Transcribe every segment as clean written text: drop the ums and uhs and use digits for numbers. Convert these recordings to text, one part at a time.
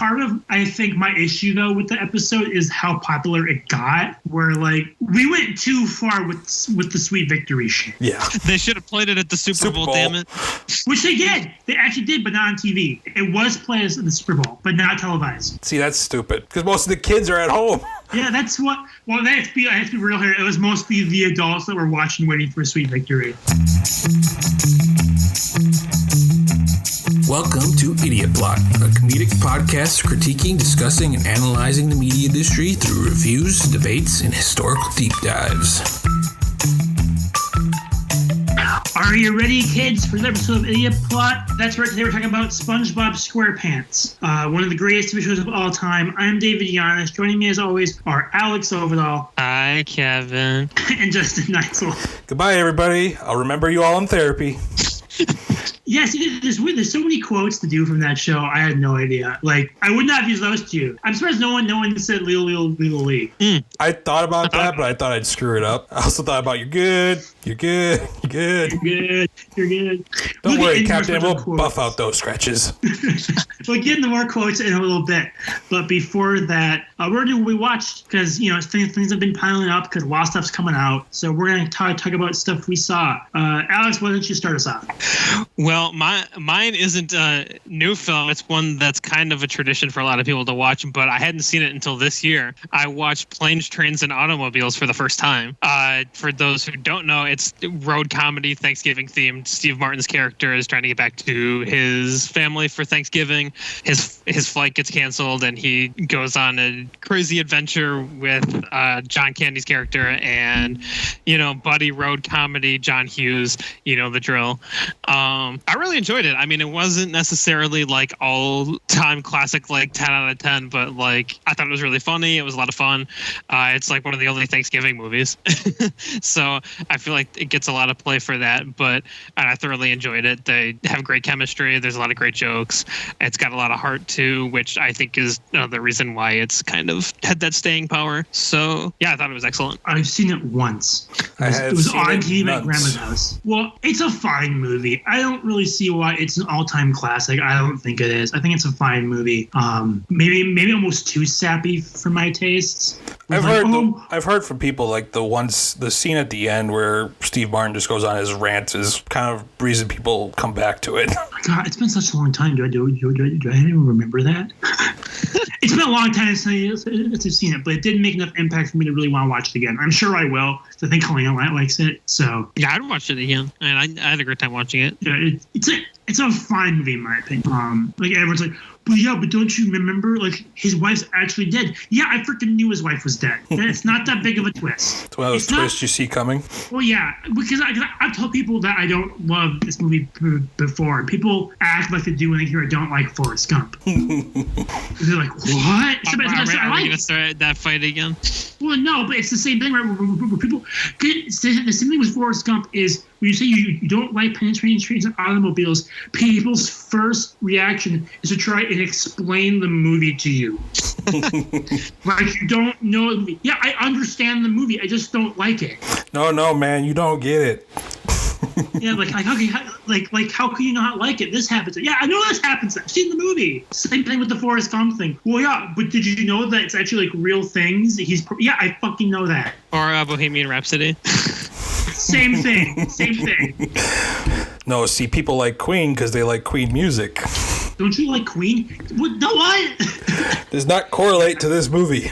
part of, I think, my issue, though, with the episode is how popular it got, where, like, we went too far with the Sweet Victory shit. Yeah. They should have played it at the Super Bowl, damn it. Which they did. They actually did, but not on TV. It was played at the Super Bowl, but not televised. See, that's stupid, because most of the kids are at home. Yeah, that's what... Well, I have to be real here. It was mostly the adults that were watching, waiting for Sweet Victory. Welcome to Idiot Plot, a comedic podcast critiquing, discussing, and analyzing the media industry through reviews, debates, and historical deep dives. Are you ready, kids, for the episode of Idiot Plot? That's right, today we're talking about SpongeBob SquarePants, one of the greatest TV shows of all time. I'm David Giannis. Joining me, as always, are Alex Overdahl. Hi, Kevin. And Justin Neitzel. Goodbye, everybody. I'll remember you all in therapy. Yes, there's so many quotes to do from that show. I had no idea. Like, I would not have used those two. I'm surprised no one said Leo. I thought about that, but I thought I'd screw it up. I also thought about you're good. Don't worry, Captain. We'll buff out those scratches. We'll get into more quotes in a little bit. But before that, we're going to do what we watched because, things have been piling up because a lot of stuff's coming out. So we're going to talk about stuff we saw. Alex, why don't you start us off? Well, mine isn't a new film. It's one that's kind of a tradition for a lot of people to watch, but I hadn't seen it until this year. I watched Planes, Trains, and Automobiles for the first time. For those who don't know, it's road comedy, Thanksgiving themed. Steve Martin's character is trying to get back to his family for Thanksgiving. His flight gets canceled, and he goes on a crazy adventure with John Candy's character and, buddy road comedy, John Hughes, the drill. I really enjoyed it. I mean, it wasn't necessarily like all-time classic, like 10 out of 10, but like I thought it was really funny. It was a lot of fun. It's like one of the only Thanksgiving movies. So I feel like it gets a lot of play for that, but I thoroughly enjoyed it. They have great chemistry. There's a lot of great jokes. It's got a lot of heart too, which I think is the reason why it's kind of had that staying power. So yeah, I thought it was excellent. I've seen it once. It was on TV at Grandma's house. Well, it's a fine movie. I don't really see why it's an all-time classic. I don't think it is. I think it's a fine movie. Maybe almost too sappy for my tastes. I've heard from people like the scene at the end where Steve Martin just goes on his rant is kind of reason people come back to it. Oh my God, it's been such a long time. Do I even remember that? It's been a long time since I've seen it, but it didn't make enough impact for me to really want to watch it again. I'm sure I will. I think Helena likes it. So yeah, I'd watch it again, and I had a great time watching it. Yeah, it's a fine movie in my opinion. Like everyone's like, but don't you remember? Like his wife's actually dead. Yeah, I freaking knew his wife was dead. It's not that big of a twist. It's one of those twists you see coming. Well, yeah, because I've told people that I don't love this movie before. People act like they do when they hear I don't like Forrest Gump. They're like, what? Are we going to start that fight again? Well, no, but it's the same thing, right? Where people, the same thing with Forrest Gump is when you say you don't like penetrating trains and automobiles, people's first reaction is to try and explain the movie to you. Like you don't know the movie. Yeah, I understand the movie. I just don't like it. No, man, you don't get it. Yeah, how can you not like it? This happens. Yeah, I know this happens. I've seen the movie. Same thing with the Forrest Gump thing. Well, yeah, but did you know that it's actually like real things? Yeah, I fucking know that. Or Bohemian Rhapsody. Same thing. No, see, people like Queen because they like Queen music. Don't you like Queen? What? Does not correlate to this movie.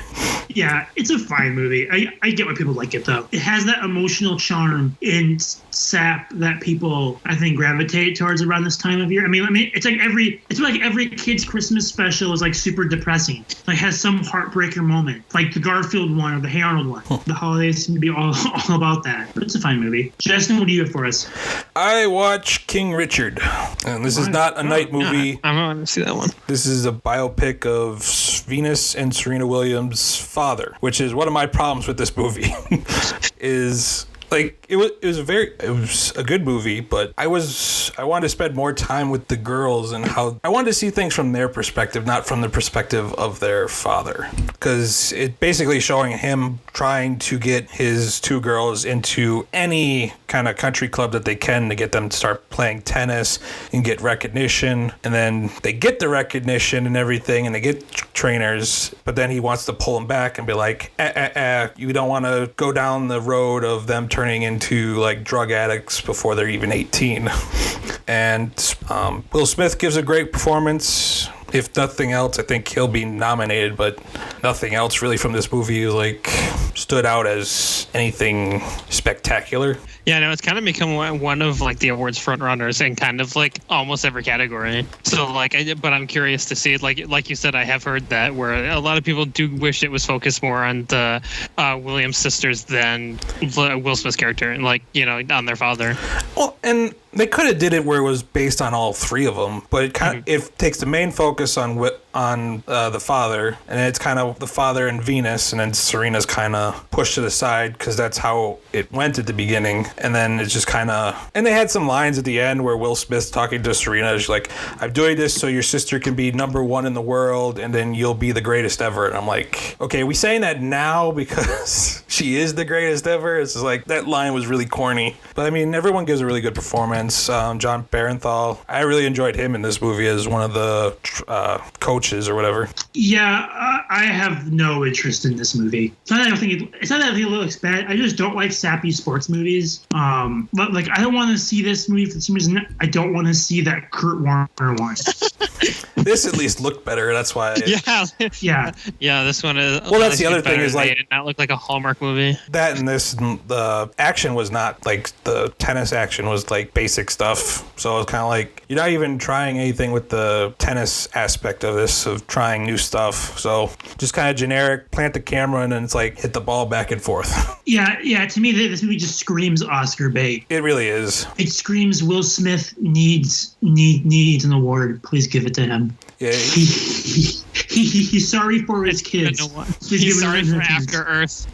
Yeah, it's a fine movie. I get why people like it, though. It has that emotional charm and sap that people, I think, gravitate towards around this time of year. I mean, it's like every kid's Christmas special is like super depressing. Like has some heartbreaker moment, like the Garfield one or the Hey Arnold one. The holidays seem to be all about that. But it's a fine movie. Justin, what do you have for us? I watch King Richard, and this is not a night movie. I want to see that one. This is a biopic of Venus and Serena Williams' father, which is one of my problems with this movie. is Like it was a good movie, but I wanted to spend more time with the girls and how I wanted to see things from their perspective, not from the perspective of their father, because it basically showing him trying to get his two girls into any kind of country club that they can to get them to start playing tennis and get recognition, and then they get the recognition and everything and they get trainers, but then he wants to pull them back and be like, you don't want to go down the road of them turning into like drug addicts before they're even 18. And Will Smith gives a great performance. If nothing else, I think he'll be nominated, but nothing else really from this movie like stood out as anything spectacular. Yeah, no, it's kind of become one of like the awards front runners in kind of like almost every category. So like, but I'm curious to see it. Like you said, I have heard that where a lot of people do wish it was focused more on the Williams sisters than Will Smith's character, and like, you know, on their father. Well, and they could have did it where it was based on all three of them, but it kind of it takes the main focus on the father, and it's kind of the father and Venus, and then Serena's kind of pushed to the side because that's how it went at the beginning, and then it's just kind of, and they had some lines at the end where Will Smith's talking to Serena, she's like, I'm doing this so your sister can be number one in the world, and then you'll be the greatest ever. And I'm like, okay, are we saying that now because she is the greatest ever? It's just like, that line was really corny, but I mean, everyone gives a really good performance. John Barenthal, I really enjoyed him in this movie as one of the coaches or whatever. Yeah, I have no interest in this movie. It's not that I think it looks bad. I just don't like sappy sports movies. But like, I don't want to see this movie for some reason. I don't want to see that Kurt Warner one. This at least looked better. That's why. Yeah. This one is. Well, that's the other thing is like, it did not look like a Hallmark movie. That and this, the action was not like the tennis action was like basic stuff. So it's kind of like you're not even trying anything with the tennis aspect of this, of trying new stuff. So just kind of generic, plant the camera and then it's like hit the ball back and forth. Yeah. To me, this movie just screams Oscar bait. It really is. It screams Will Smith needs an award. Please give it to him. Yeah. He's sorry for his kids. He's sorry for After Earth.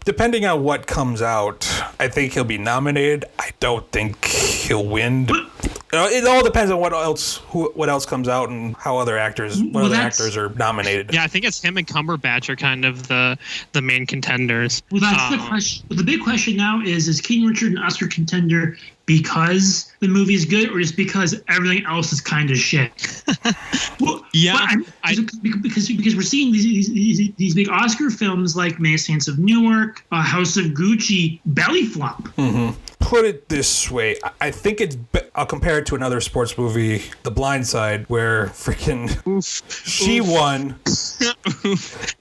Depending on what comes out, I think he'll be nominated. I don't think he'll win. It all depends on what else comes out and how other actors are nominated. Yeah, I think it's him and Cumberbatch are kind of the main contenders. Well, that's the question. Well, the big question now is King Richard an Oscar contender because the movie's good, or just because everything else is kind of shit? Well, yeah, because we're seeing these big Oscar films like Many Saints of Newark, House of Gucci, belly flop. Mm-hmm. Put it this way, I think I'll compare it to another sports movie, The Blind Side, where freaking she won,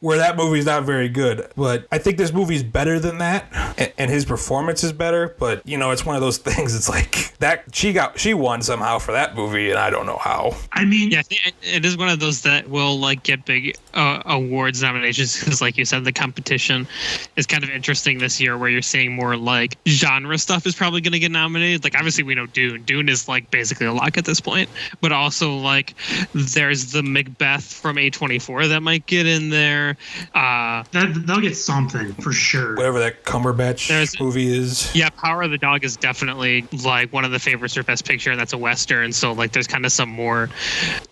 where that movie's not very good. But I think this movie's better than that, and his performance is better. But you know, it's one of those things. It's like that she won somehow for that movie, and I don't know how. I mean, yeah, it is one of those that will like get big awards nominations because, like you said, the competition is kind of interesting this year, where you're seeing more like genre stuff is probably going to get nominated. Like, obviously we know Dune is like basically a lock at this point, but also like there's the Macbeth from A24 that might get in there. They'll get something for sure. Whatever that Cumberbatch movie is. Yeah, Power of the Dog is definitely like one of the favorites for Best Picture, and that's a Western. So like there's kind of some more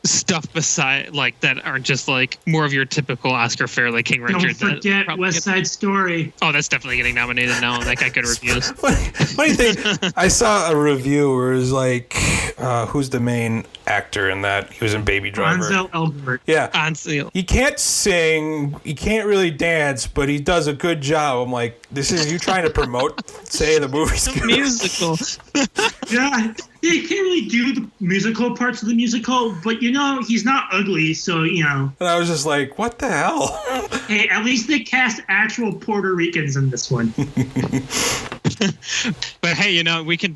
stuff beside like that aren't just like more of your typical Oscar fare like King Richard. Don't forget West Side Story. Oh, that's definitely getting nominated now. That got good reviews. Funny thing, I saw a review where it was like, who's the main actor in that? He was in Baby Driver. Ansel Elgort. Yeah. Ansel. He can't sing, he can't really dance, but he does a good job. I'm like, this is you trying to promote, say the movie's good. Musical. Yeah. He can't really do the musical parts of the musical, but you know, he's not ugly, so you know. And I was just like, what the hell? Hey, at least they cast actual Puerto Ricans in this one. But hey, you know, we should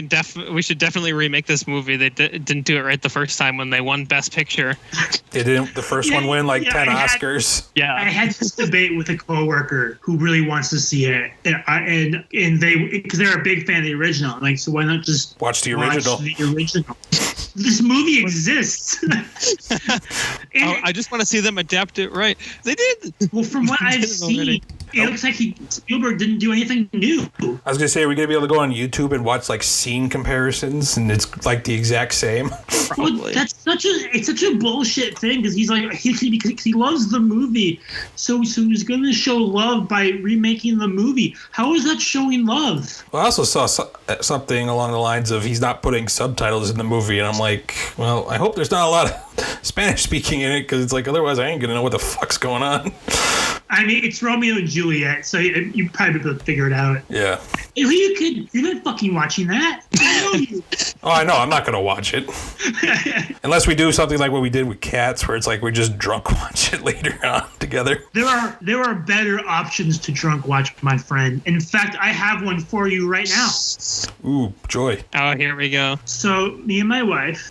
definitely remake this movie. They didn't do it right the first time when they won Best Picture. They didn't. The first one win like 10 Oscars. I had this debate with a coworker who really wants to see it, and they, because they're a big fan of the original. I'm like, so why not just watch the original? This movie exists. I just want to see them adapt it right. They did. Well, from what I've seen, It looks like Spielberg didn't do anything new. I was gonna say, are we gonna be able to go on YouTube and watch like scene comparisons, and it's like the exact same? Probably. Well, it's such a bullshit thing because he's like because he loves the movie, so he's gonna show love by remaking the movie. How is that showing love? Well, I also saw something along the lines of he's not putting subtitles in the movie, and I'm like, well, I hope there's not a lot of Spanish speaking in it, because it's like otherwise I ain't gonna know what the fuck's going on. I mean, it's Romeo and Juliet, so you probably be able to figure it out. Yeah. You're not fucking watching that. I know you. Oh, I know. I'm not gonna watch it unless we do something like what we did with Cats, where it's like we just drunk watch it later on together. There are better options to drunk watch, my friend. In fact, I have one for you right now. Ooh, joy. Oh, here we go. So me and my wife,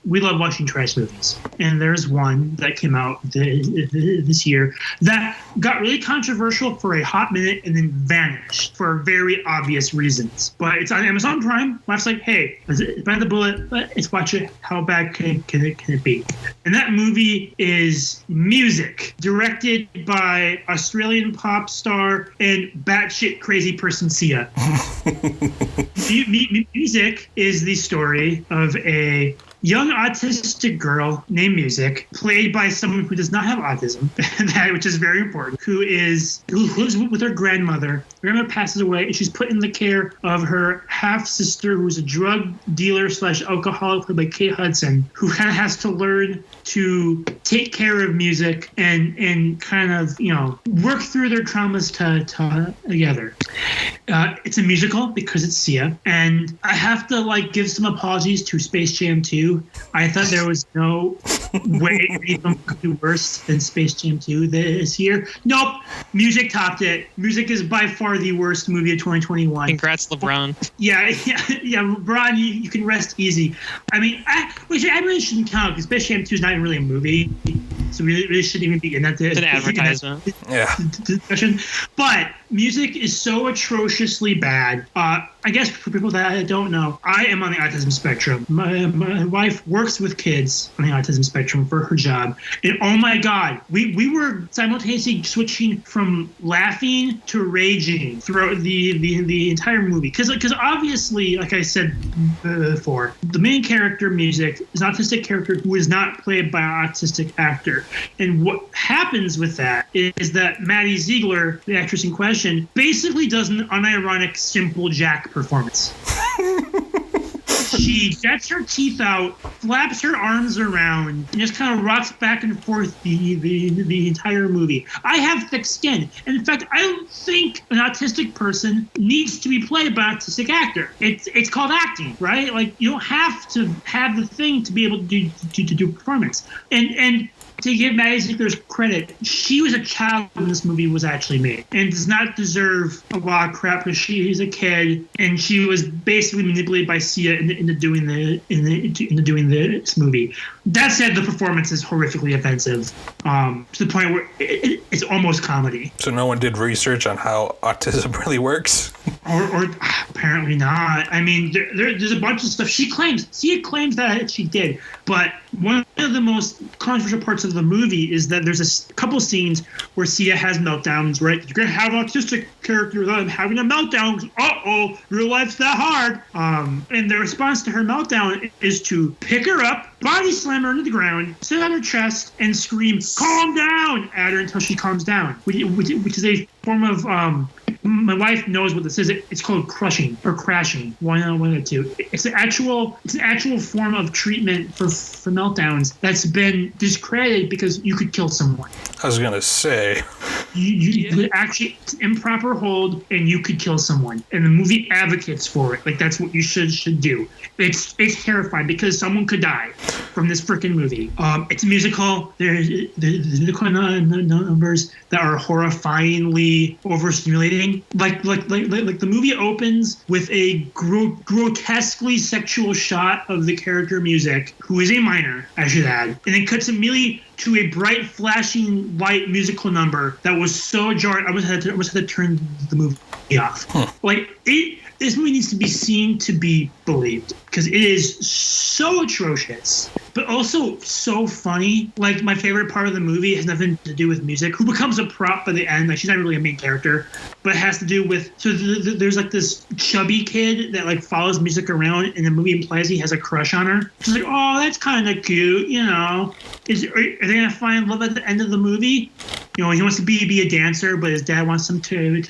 we love watching trash movies, and there's one that came out this year that got really controversial for a hot minute and then vanished for very obvious reasons. But it's on Amazon Prime. Wife's like, hey, it's by the bullet, let's watch it. How bad can it be? And that movie is Music, directed by Australian pop star and batshit crazy person Sia. Music is the story of a young autistic girl named Music, played by someone who does not have autism, which is very important, who lives with her grandmother. Her grandmother passes away, and she's put in the care of her half-sister, who's a drug dealer / alcoholic, played by Kate Hudson, who kind of has to learn to take care of Music and kind of, work through their traumas together. It's a musical because it's Sia, and I have to give some apologies to Space Jam 2. I thought there was no way anything could do worse than Space Jam 2 this year. Nope, Music topped it. Music is by far the worst movie of 2021. Congrats, LeBron. Yeah, LeBron, you can rest easy. I mean, I really shouldn't count because Space Jam 2 is not even really a movie, so we really shouldn't even be in that. It's an advertisement. Discussion. But Music is so atrociously bad. I guess for people that don't know, I am on the autism spectrum. My wife works with kids on the autism spectrum for her job. And oh my God, we were simultaneously switching from laughing to raging throughout the entire movie. Because obviously, like I said before, the main character, Music, is an autistic character who is not played by an autistic actor. And what happens with that is that Maddie Ziegler, the actress in question, basically does an unironic Simple Jack performance. She gets her teeth out, flaps her arms around, and just kind of rocks back and forth the entire movie. I have thick skin. And in fact, I don't think an autistic person needs to be played by an autistic actor. It's called acting, right? Like, you don't have to have the thing to be able to do performance. And to give Maddie Ziegler's credit, she was a child when this movie was actually made and does not deserve a lot of crap because she's a kid and she was basically manipulated by Sia into doing this movie. That said, the performance is horrifically offensive to the point where it's almost comedy. So no one did research on how autism really works? Or apparently not. I mean, there's a bunch of stuff Sia claims that she did, but one of the most controversial parts of the movie is that there's a couple scenes where Sia has meltdowns, right? You're going to have an autistic character without him having a meltdown. Uh-oh, real life's that hard. And the response to her meltdown is to pick her up, body slam her into the ground, sit on her chest, and scream, "Calm down!" at her until she calms down, which is a form of my wife knows what this is. It's called crushing or crashing. One or two. It's an actual form of treatment for meltdowns that's been discredited because you could kill someone. I was gonna say you could actually, it's improper hold, and you could kill someone. And the movie advocates for it. Like, that's what you should do. It's terrifying because someone could die from this freaking movie. It's a musical. There's musical numbers that are horrifyingly overstimulating. Like the movie opens with a grotesquely sexual shot of the character Music, who is a minor, I should add, and it cuts immediately to a bright, flashing light musical number that was so jarring. I almost had to turn the movie off. Like, this movie needs to be seen to be believed because it is so atrocious, but also so funny. Like, my favorite part of the movie has nothing to do with music. Who becomes a prop by the end? Like, she's not really a main character, but it has to do with, so there's like this chubby kid that like follows music around, and the movie implies he has a crush on her. She's like, oh, that's kind of cute, you know. Are they gonna find love at the end of the movie? You know, he wants to be a dancer, but his dad wants him to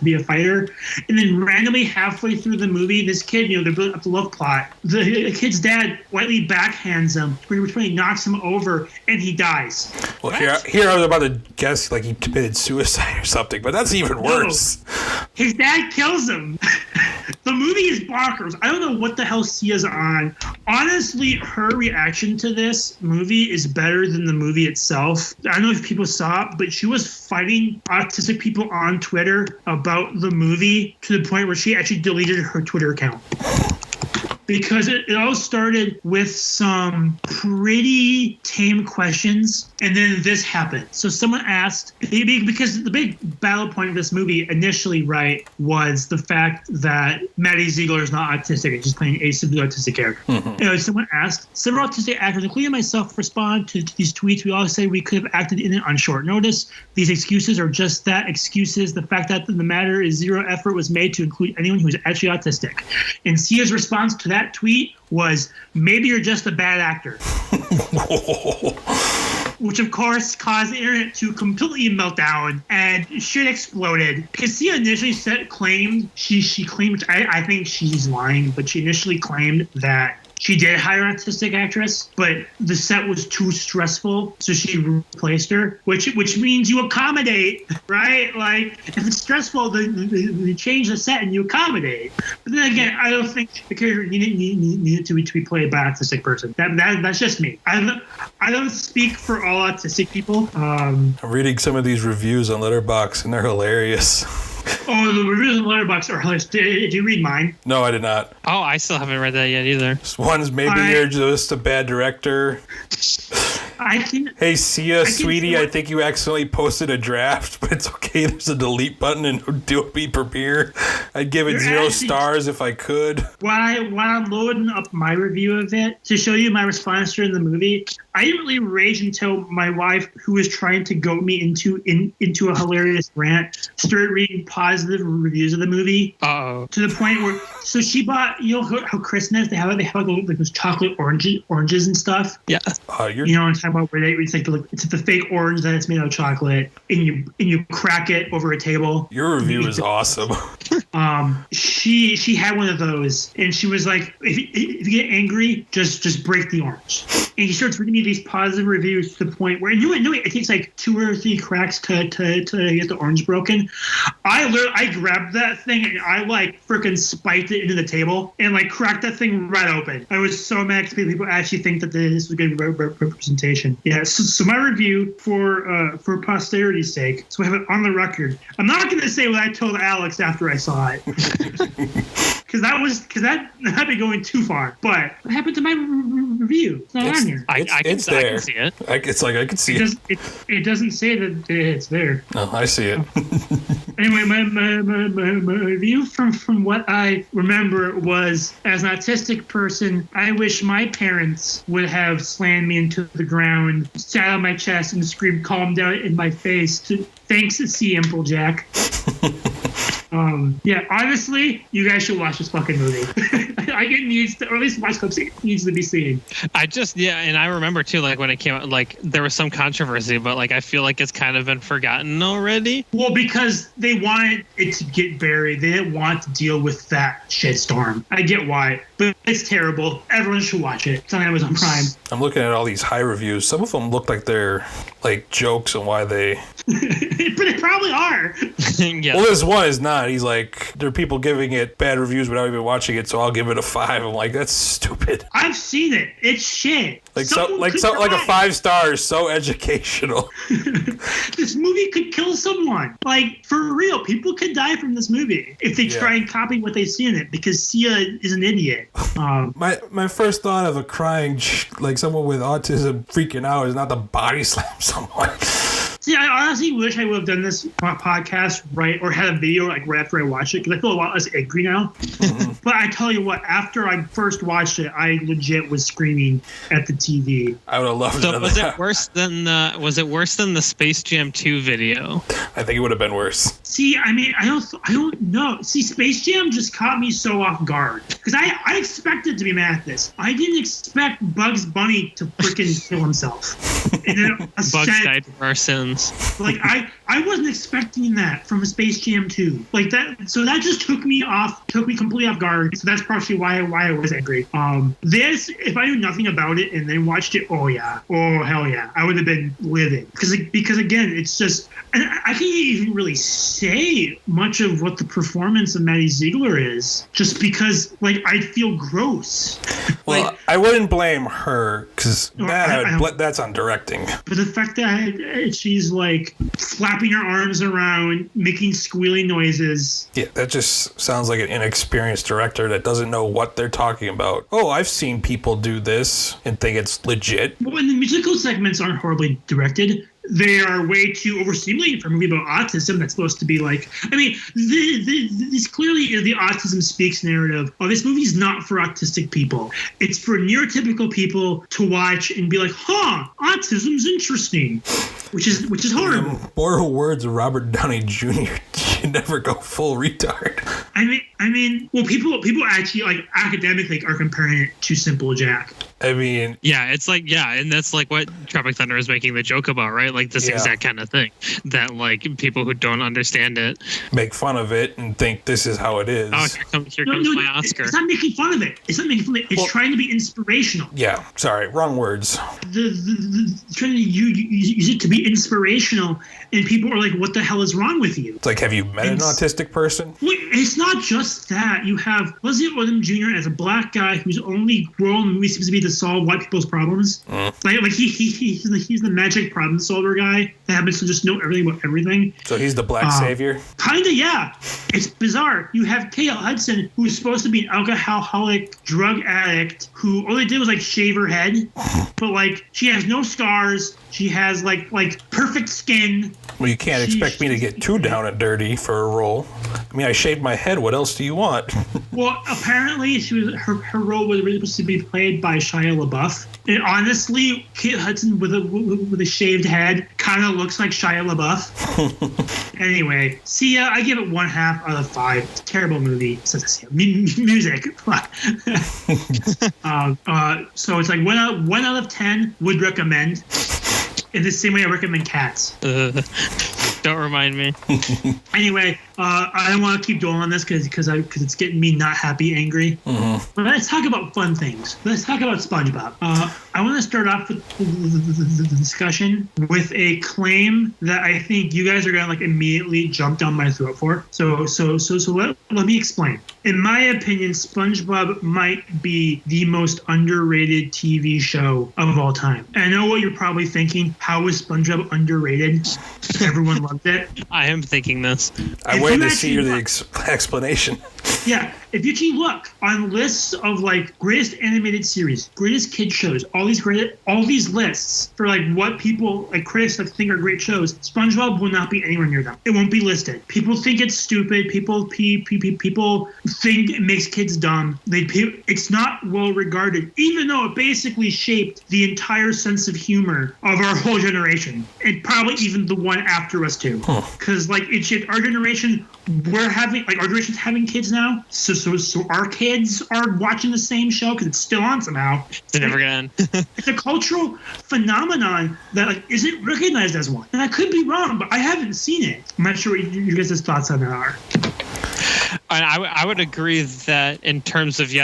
be a fighter. And then randomly halfway through the movie, this kid, you know, they're building up the love plot. The kid's dad lightly backhands him, which he knocks him over, and he dies. Well, here I was about to guess like he committed suicide or something, but that's even worse. No. His dad kills him. The movie is bonkers. I don't know what the hell Sia's on. Honestly, her reaction to this movie is better than the movie itself. I don't know if people saw it, but she was fighting autistic people on Twitter about the movie to the point where she actually deleted her Twitter account. Because it all started with some pretty tame questions, and then this happened. So someone asked, because the big battle point of this movie initially, right, was the fact that Maddie Ziegler is not autistic and she's playing a severely autistic character. Mm-hmm. You know, someone asked, several autistic actors, including myself, respond to these tweets. We all say we could have acted in it on short notice. These excuses are just that, excuses. The fact that the matter is zero effort was made to include anyone who is actually autistic. And Sia's response to that tweet was, maybe you're just a bad actor. Which, of course, caused the internet to completely melt down and shit exploded. Because Sia initially claimed, she claimed, which I think she's lying, but she initially claimed that she did hire an autistic actress, but the set was too stressful, so she replaced her, which means you accommodate, right? Like, if it's stressful, then you change the set and you accommodate. But then again, I don't think the character needed to be played by an autistic person. That's just me. I don't speak for all autistic people. I'm reading some of these reviews on Letterbox, and they're hilarious. Oh, the reviews on Letterbox are hilarious. Did you read mine? No, I did not. Oh, I still haven't read that yet either. One's maybe you're just a bad director. Hey, Sia, sweetie, I think you accidentally posted a draft, but it's okay. There's a delete button and do it be premiere. I'd give it 0 stars if I could. While I'm loading up my review of it, to show you my response during the movie, I didn't really rage until my wife, who was trying to goad me into a hilarious rant, started reading positive reviews of the movie. Uh-oh. To the point where, so she bought, you know how Christmas, they have like those chocolate oranges and stuff? Yeah. You know what I'm talking about, where it's like the fake orange that it's made out of chocolate, and you crack it over a table. Your review is awesome. She had one of those, and she was like, if you get angry, just break the orange. And she starts reading me these positive reviews to the point where, it takes like 2 or 3 cracks to get the orange broken. I grabbed that thing and I like freaking spiked it into the table and like cracked that thing right open. I was so mad because people actually think that this was good representation. Yeah, so my review for posterity's sake, so I have it on the record. I'm not going to say what I told Alex after I saw it. Because that might be going too far. But what happened to my review? It's not on here. I can see it. I can see it. It doesn't say that it's there. Oh, I see it. Anyway, my review from what I remember was, as an autistic person, I wish my parents would have slammed me into the ground, sat on my chest, and screamed, calm down in my face. Thanks, C. Applejack. Yeah, honestly, you guys should watch this fucking movie. It needs to, or at least watch clips, it needs to be seen. And I remember too, like when it came out, like there was some controversy, but like I feel like it's kind of been forgotten already. Well, because they wanted it to get buried. They didn't want to deal with that shitstorm. I get why, but it's terrible. Everyone should watch it. It's on Amazon Prime. I'm looking at all these high reviews. Some of them look like they're like jokes on why they... But they probably are. Yeah. Well, this one is not. He's like, there are people giving it bad reviews without even watching it, so I'll give it a 5. I'm like, that's stupid. I've seen it. It's shit. Like a 5 stars, so educational. This movie could kill someone. Like, for real, people could die from this movie if they try and copy what they see in it, because Sia is an idiot. My first thought of a crying, like someone with autism freaking out, is not to body slam someone. See, I honestly wish I would have done this podcast right, or had a video like right after I watched it, because I feel a lot less angry now. But I tell you what, after I first watched it, I legit was screaming at the TV. I would have loved So it. was it worse than the Space Jam 2 video? I think it would have been worse. See, I mean, I don't know. See, Space Jam just caught me so off guard, because I expected to be mad at this. I didn't expect Bugs Bunny to freaking kill himself. And then Bugs died for our sins. Like I wasn't expecting that from a Space Jam 2. Like that, so that just took me completely off guard. So that's partially why I was angry. This, if I knew nothing about it and then watched it, oh hell yeah, I would have been livid. Because again, it's just, and I can't even really say much of what the performance of Maddie Ziegler is, just because like I feel gross. Well, like, I wouldn't blame her, because that's on directing. But the fact that she's like flapping her arms around, making squealing noises. Yeah, that just sounds like an inexperienced director that doesn't know what they're talking about. Oh, I've seen people do this and think it's legit. Well, and the musical segments aren't horribly directed. They are way too overstimulating for a movie about autism that's supposed to be like, I mean, this clearly is the Autism Speaks narrative. Oh, this movie's not for autistic people. It's for neurotypical people to watch and be like, huh, autism's interesting, which is horrible. Borrow words of Robert Downey Jr. You never go full retard. I mean, well, people actually like academically are comparing it to Simple Jack. I mean, yeah, it's like, yeah, and that's like what Tropic Thunder is making the joke about, right? Like this exact kind of thing that like people who don't understand it make fun of it and think this is how it is. Oh, here comes my Oscar. It's not making fun of it. It's trying to be inspirational. Yeah, sorry, wrong words. The trying to use it to be inspirational, and people are like, "What the hell is wrong with you?" It's like, have you met an autistic person? Well, it's not just that. You have Leslie Odom Jr. as a black guy whose only role in the movie seems to be to solve white people's problems. Like he's the magic problem solver guy that happens to just know everything about everything. So he's the black savior? Kinda, yeah. It's bizarre. You have Kate Hudson, who's supposed to be an alcoholic drug addict, who all they did was like shave her head, but like she has no scars. She has like perfect skin. Well, you can't expect me to get too down and dirty for a role. I mean, I shaved my head. What else do you want? Well, apparently her role was really supposed to be played by Shia LaBeouf. And honestly, Kate Hudson with a shaved head kind of looks like Shia LaBeouf. Anyway, Sia, I give it 1/2 out of 5. It's a terrible movie. Music. So it's like 1 out of 10 would recommend. In the same way I recommend Cats. Don't remind me. Anyway, I don't want to keep dwelling on this because it's getting me not happy, angry. Mm-hmm. But let's talk about fun things. Let's talk about SpongeBob. I want to start off with the discussion with a claim that I think you guys are gonna like immediately jump down my throat for. So let me explain. In my opinion, SpongeBob might be the most underrated TV show of all time. And I know what you're probably thinking. How is SpongeBob underrated? Everyone loved it. I am thinking this. I waited to see the explanation. Yeah, if you actually look on lists of like greatest animated series, greatest kids shows, all these lists for like what people like critics like think are great shows, SpongeBob will not be anywhere near them. It won't be listed. People think it's stupid. People think it makes kids dumb. It's not well regarded, even though it basically shaped the entire sense of humor of our whole generation, and probably even the one after us too. Because like it shaped our generation. Our generation's having kids now, so our kids are watching the same show because it's still on somehow. It's never gonna end. It's a cultural phenomenon that like isn't recognized as one. And I could be wrong, but I haven't seen it. I'm not sure what you guys' thoughts on that are. And I would agree that in terms of the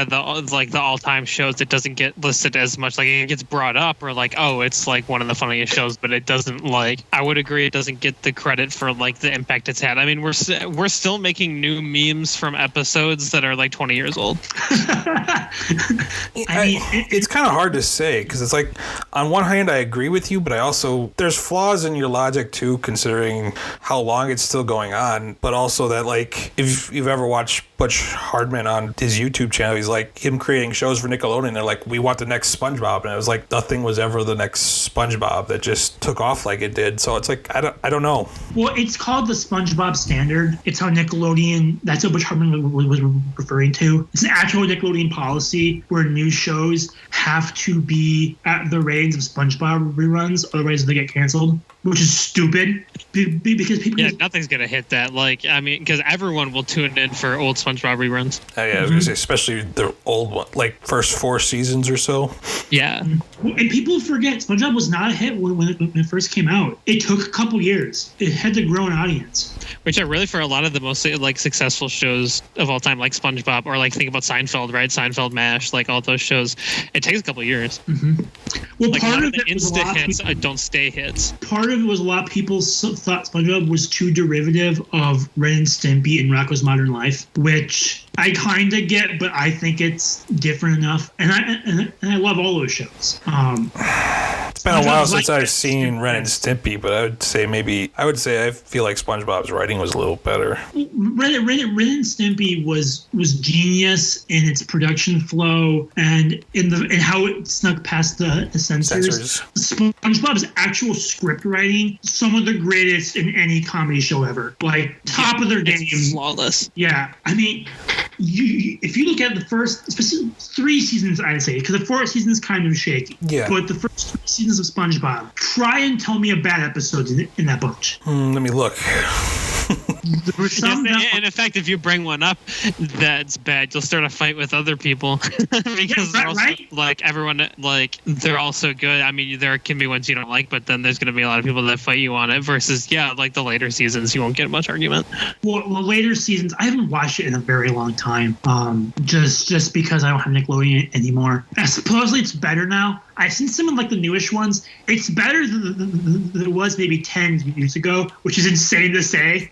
all-time shows, it doesn't get listed as much. Like it gets brought up, or like, oh, it's like one of the funniest shows, but it doesn't like. I would agree it doesn't get the credit for like the impact it's had. I mean, we're still making new memes from episodes that are like 20 years old. It's kind of hard to say because it's like on one hand I agree with you, but I also there's flaws in your logic too, considering how long it's still going on. But also that like if you've ever watched Butch Hardman on his YouTube channel. He's like, him creating shows for Nickelodeon. They're like, we want the next SpongeBob. And it was like, nothing was ever the next SpongeBob that just took off like it did. So it's like, I don't know. Well, it's called the SpongeBob Standard. It's how Nickelodeon, that's what Butch Hardman was referring to. It's an actual Nickelodeon policy where new shows have to be at the ratings of SpongeBob reruns, otherwise they get canceled, which is stupid because people... Yeah, nothing's going to hit that. Like, I mean, because everyone will tune in for old SpongeBob reruns. Oh, yeah, I was going to say, especially the old one, like first 4 seasons or so. Yeah. And people forget SpongeBob was not a hit when it first came out. It took a couple years. It had to grow an audience. Which are really for a lot of the most like successful shows of all time, like SpongeBob, or like think about Seinfeld, right? Seinfeld, MASH, like all those shows. It takes a couple years. Mm-hmm. Well, like part of of the it was instant hits don't stay hits. Part of it was a lot of people thought SpongeBob was too derivative of Ren and Stimpy and Rocko's Modern Life, which I kind of get, but I think it's different enough. And I love all those shows. It's been a while since I've seen Ren and Stimpy, but I feel like SpongeBob's writing was a little better. Ren and Stimpy was genius in its production flow and in how it snuck past the censors. SpongeBob's actual script writing, some of the greatest in any comedy show ever. Like top of their game. Flawless. Yeah, I mean, if you look at the first 3 seasons, I'd say, because the 4th season is kind of shaky. Yeah. But the first 3 seasons of SpongeBob, try and tell me a bad episode in that bunch. Let me look. There were some and in fact, if you bring one up that's bad, you'll start a fight with other people because they're also, like everyone, like they're all so good. I mean, there can be ones you don't like, but then there's going to be a lot of people that fight you on it. Versus, like the later seasons, you won't get much argument. Well, later seasons, I haven't watched it in a very long time. Just because I don't have Nickelodeon anymore. Supposedly, it's better now. I've seen some of like the newish ones. It's better than it was maybe 10 years ago, which is insane to say.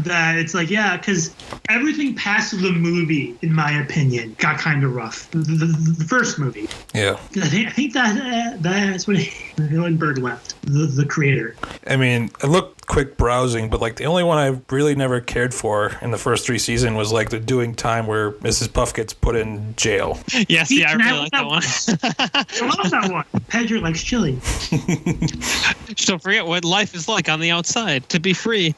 That it's like, yeah, because everything past the movie, in my opinion, got kind of rough. The first movie. Yeah. I think that's when Hillenberg left, the creator. I mean, I looked quick browsing, but like the only one I really never cared for in the first 3 seasons was like the doing time where Mrs. Puff gets put in jail. Yes, yeah, I really like that one. I love that one. Pedro likes chili. Don't forget what life is like on the outside, to be free.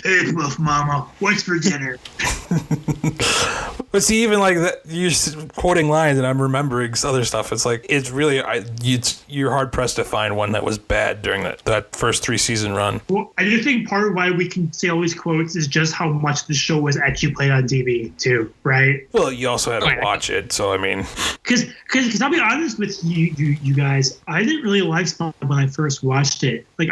Hey, Puff Mama, what's for dinner? But see, even like that, you're quoting lines and I'm remembering other stuff. It's like, it's really, you're hard pressed to find one that was bad during that first 3 season run. Well, I do think part of why we can say all these quotes is just how much the show was actually played on TV too, right? Well, you also had to watch it, so I mean, because I'll be honest with you guys, I didn't really like SpongeBob when I first watched it. Like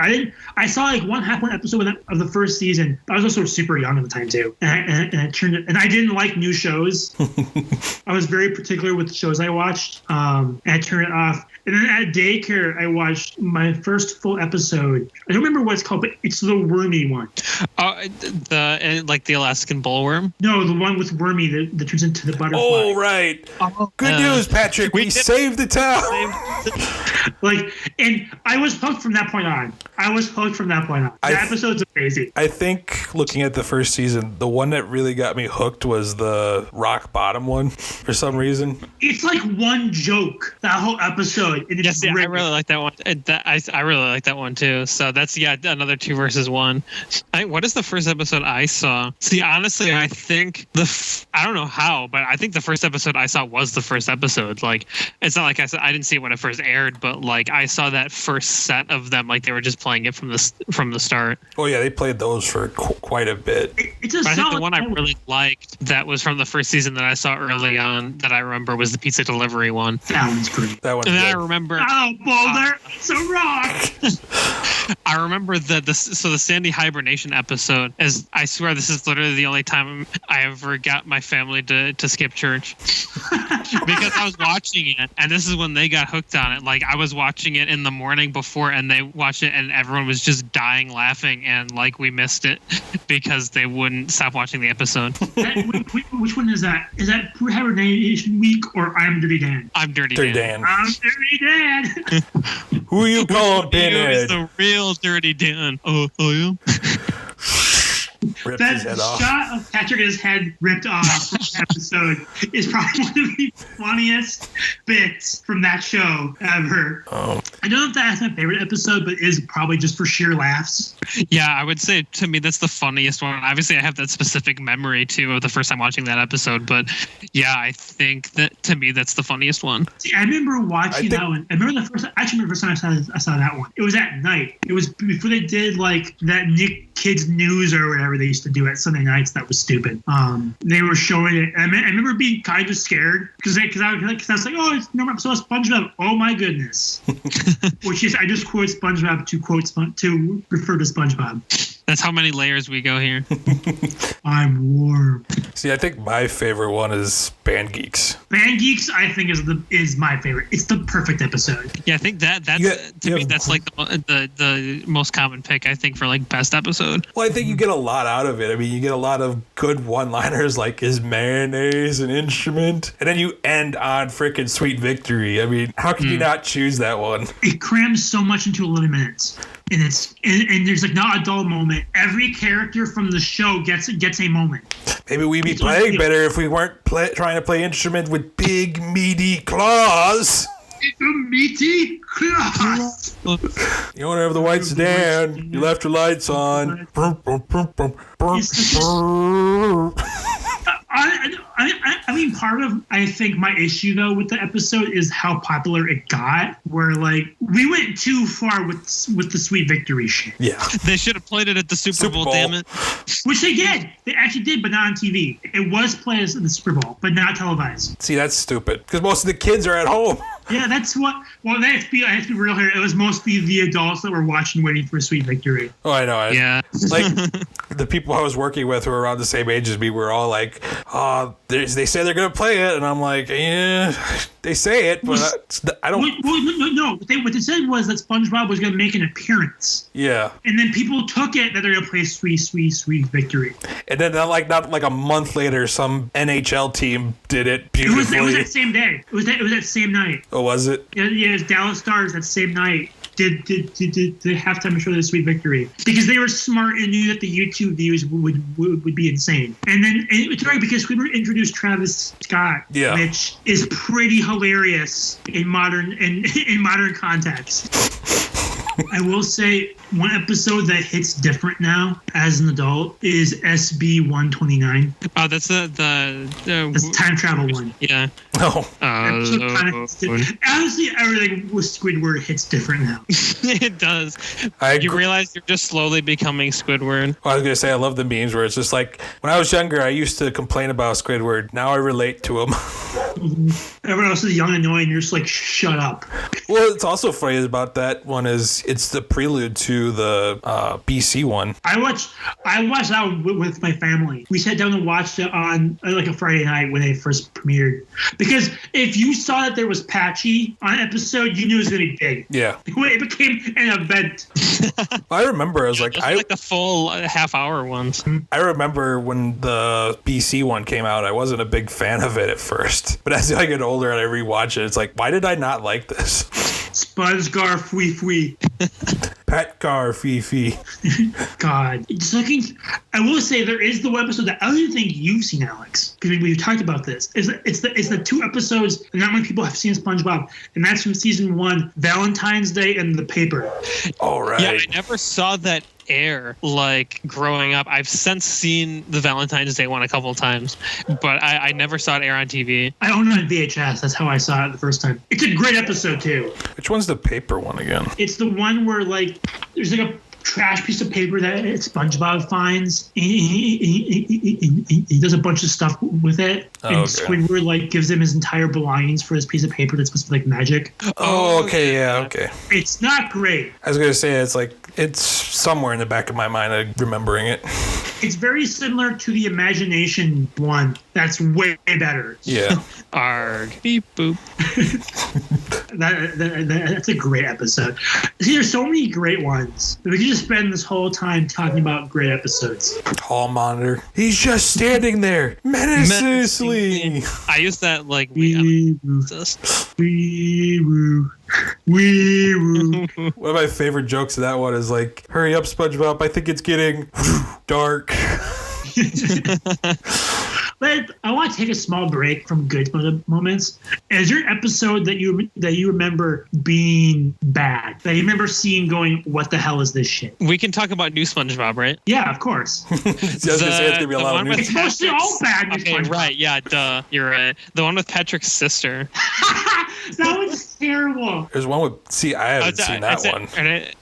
I saw like one episode of the first season. I was also super young at the time too, and I didn't like new shows. I was very particular with the shows I watched, and I turned it off. And then at daycare, I watched my first full episode. I don't remember what it's called, but it's the wormy one. The Alaskan bullworm? No, the one with wormy that turns into the butterfly. Oh, right. Good news, Patrick. We saved the town. And I was hooked from that point on. The episode's amazing. I think looking at the first season, the one that really got me hooked was the rock bottom one for some reason. It's like one joke, that whole episode. And it's I really like that one. I really like that one too. So that's another 2 versus 1. What is the first episode I saw? See, honestly, I think I don't know how, but I think the first episode I saw was the first episode. Like, it's not like I didn't see it when it first aired, but like I saw that first set of them, like they were just playing it from the start. Oh yeah, they played those for quite a bit. I think the one I really liked that was from the first season that I saw early on that I remember was the pizza delivery one. That one's great. That one's and good. I remember. Oh, Boulder, it's a rock. I remember the Sandy hibernation episode. As I swear, this is literally the only time I ever got my family to skip church because I was watching it, and this is when they got hooked on it. Like I was watching it in the morning before, and they watched it, and everyone was just dying laughing, and like we missed it because they wouldn't stop watching the episode. Which one is that? Is that Hibernation Week or I'm Dirty Dan? I'm Dirty Dan. I'm Dirty Dan. Who you calling Pinhead? It's the real Dirty Dan. Oh yeah. Rips his head That off. shot of Patrick and his head ripped off from the episode is probably one of the funniest bits from that show ever. Oh. I don't know if that's my favorite episode, but it is probably just for sheer laughs. Yeah, I would say to me that's the funniest one. Obviously, I have that specific memory too of the first time watching that episode, but yeah, I think that to me that's the funniest one. See, I remember watching that one. I remember the first time I saw that one. It was at night. It was before they did like that Nick Kids News or whatever they used to do at Sunday nights. That was stupid. They were showing it. I remember being kind of scared because I was like, oh, it's no episode of SpongeBob. Oh my goodness. Which is, I just quote SpongeBob to refer to SpongeBob. That's how many layers we go here. I'm warm. See, I think my favorite one is Band Geeks. Band Geeks, I think, is my favorite. It's the perfect episode. Yeah, I think that's that's like the most common pick, I think, for like best episode. Well, I think you get a lot out of it. I mean, you get a lot of good one-liners like, is mayonnaise an instrument? And then you end on freaking Sweet Victory. I mean, how can you not choose that one? It crams so much into 11 minutes. And there's like not a dull moment. Every character from the show gets a moment. Maybe we'd be playing better if we weren't trying to play instrument with big, meaty claws. Meaty claws. You don't have the lights down. You left your lights on. I mean, part of, I think, my issue, though, with the episode is how popular it got, where, like, we went too far with the Sweet Victory shit. Yeah. They should have played it at the Super Bowl, damn it. Which they did. They actually did, but not on TV. It was played at the Super Bowl, but not televised. See, that's stupid, because most of the kids are at home. Yeah, that's what. Well, I have to be real here. It was mostly the adults that were watching, waiting for Sweet Victory. Oh, I know. Yeah. Like, the people I was working with who were around the same age as me were all like, oh, they say they're going to play it. And I'm like, yeah, they say it, but I don't. No. What they said was that SpongeBob was going to make an appearance. Yeah. And then people took it that they're going to play Sweet Victory. And then not like a month later, some NHL team did it beautifully. It was that same day. It was that same night. Oh, was it? Yeah, it was Dallas Stars that same night. Did the halftime show of the Sweet Victory because they were smart and knew that the YouTube views would be insane. And then it's right because we introduced Travis Scott, which is pretty hilarious in modern context. I will say one episode that hits different now as an adult is SB 129. Oh, that's the that's the time travel one. Yeah. Oh. Honestly, everything with Squidward hits different now. It does. You realize you're just slowly becoming Squidward. Well, I was going to say, I love the memes where it's just like, when I was younger, I used to complain about Squidward. Now I relate to him. Everyone else is young and annoying. You're just like, shut up. Well, it's also funny about that one is it's the prelude to the BC one. I watched that with my family. We sat down and watched it on like a Friday night when they first premiered. Because if you saw that there was Patchy on an episode, you knew it was going to be big. Yeah. It became an event. I remember, I was like... like the full half-hour ones. I remember when the BC one came out, I wasn't a big fan of it at first. But as I get older and I rewatch it, it's like, why did I not like this? Spudgar Fwee Fwee. Pat Gar Fee Fee. God. It's looking... I will say there is the episode that I don't even think you've seen, Alex, because we've talked about this. It's the two episodes that not many people have seen SpongeBob, and that's from season 1, Valentine's Day and The Paper. All right. Yeah, I never saw that air like growing up. I've since seen the Valentine's Day one a couple of times, but I never saw it air on TV. I own it on VHS. That's how I saw it the first time. It's a great episode too. Which one's the paper one again? It's the one where like there's like a trash piece of paper that SpongeBob finds. He does a bunch of stuff with it. And Squidward like gives him his entire belongings for this piece of paper that's supposed to be like magic. Oh, okay, yeah, okay. It's not great. I was gonna say it's somewhere in the back of my mind. I'm remembering it. It's very similar to the Imagination one. That's way better. Yeah. Arg. Beep boop. That's a great episode. See, there's so many great ones. We could just spend this whole time talking about great episodes. Hall monitor. He's just standing there menacingly. I use that like Wee woo. One of my favorite jokes of that one is like, "Hurry up, SpongeBob! I think it's getting dark." But I want to take a small break from good moments. Is there an episode that you remember being bad? That you remember seeing going, what the hell is this shit? We can talk about new SpongeBob, right? Yeah, of course. I was gonna say it's gonna be a lot of news. It's mostly all bad. Okay, SpongeBob. right. Yeah, duh. You're right. The one with Patrick's sister. That was terrible. There's one with. I haven't seen that one.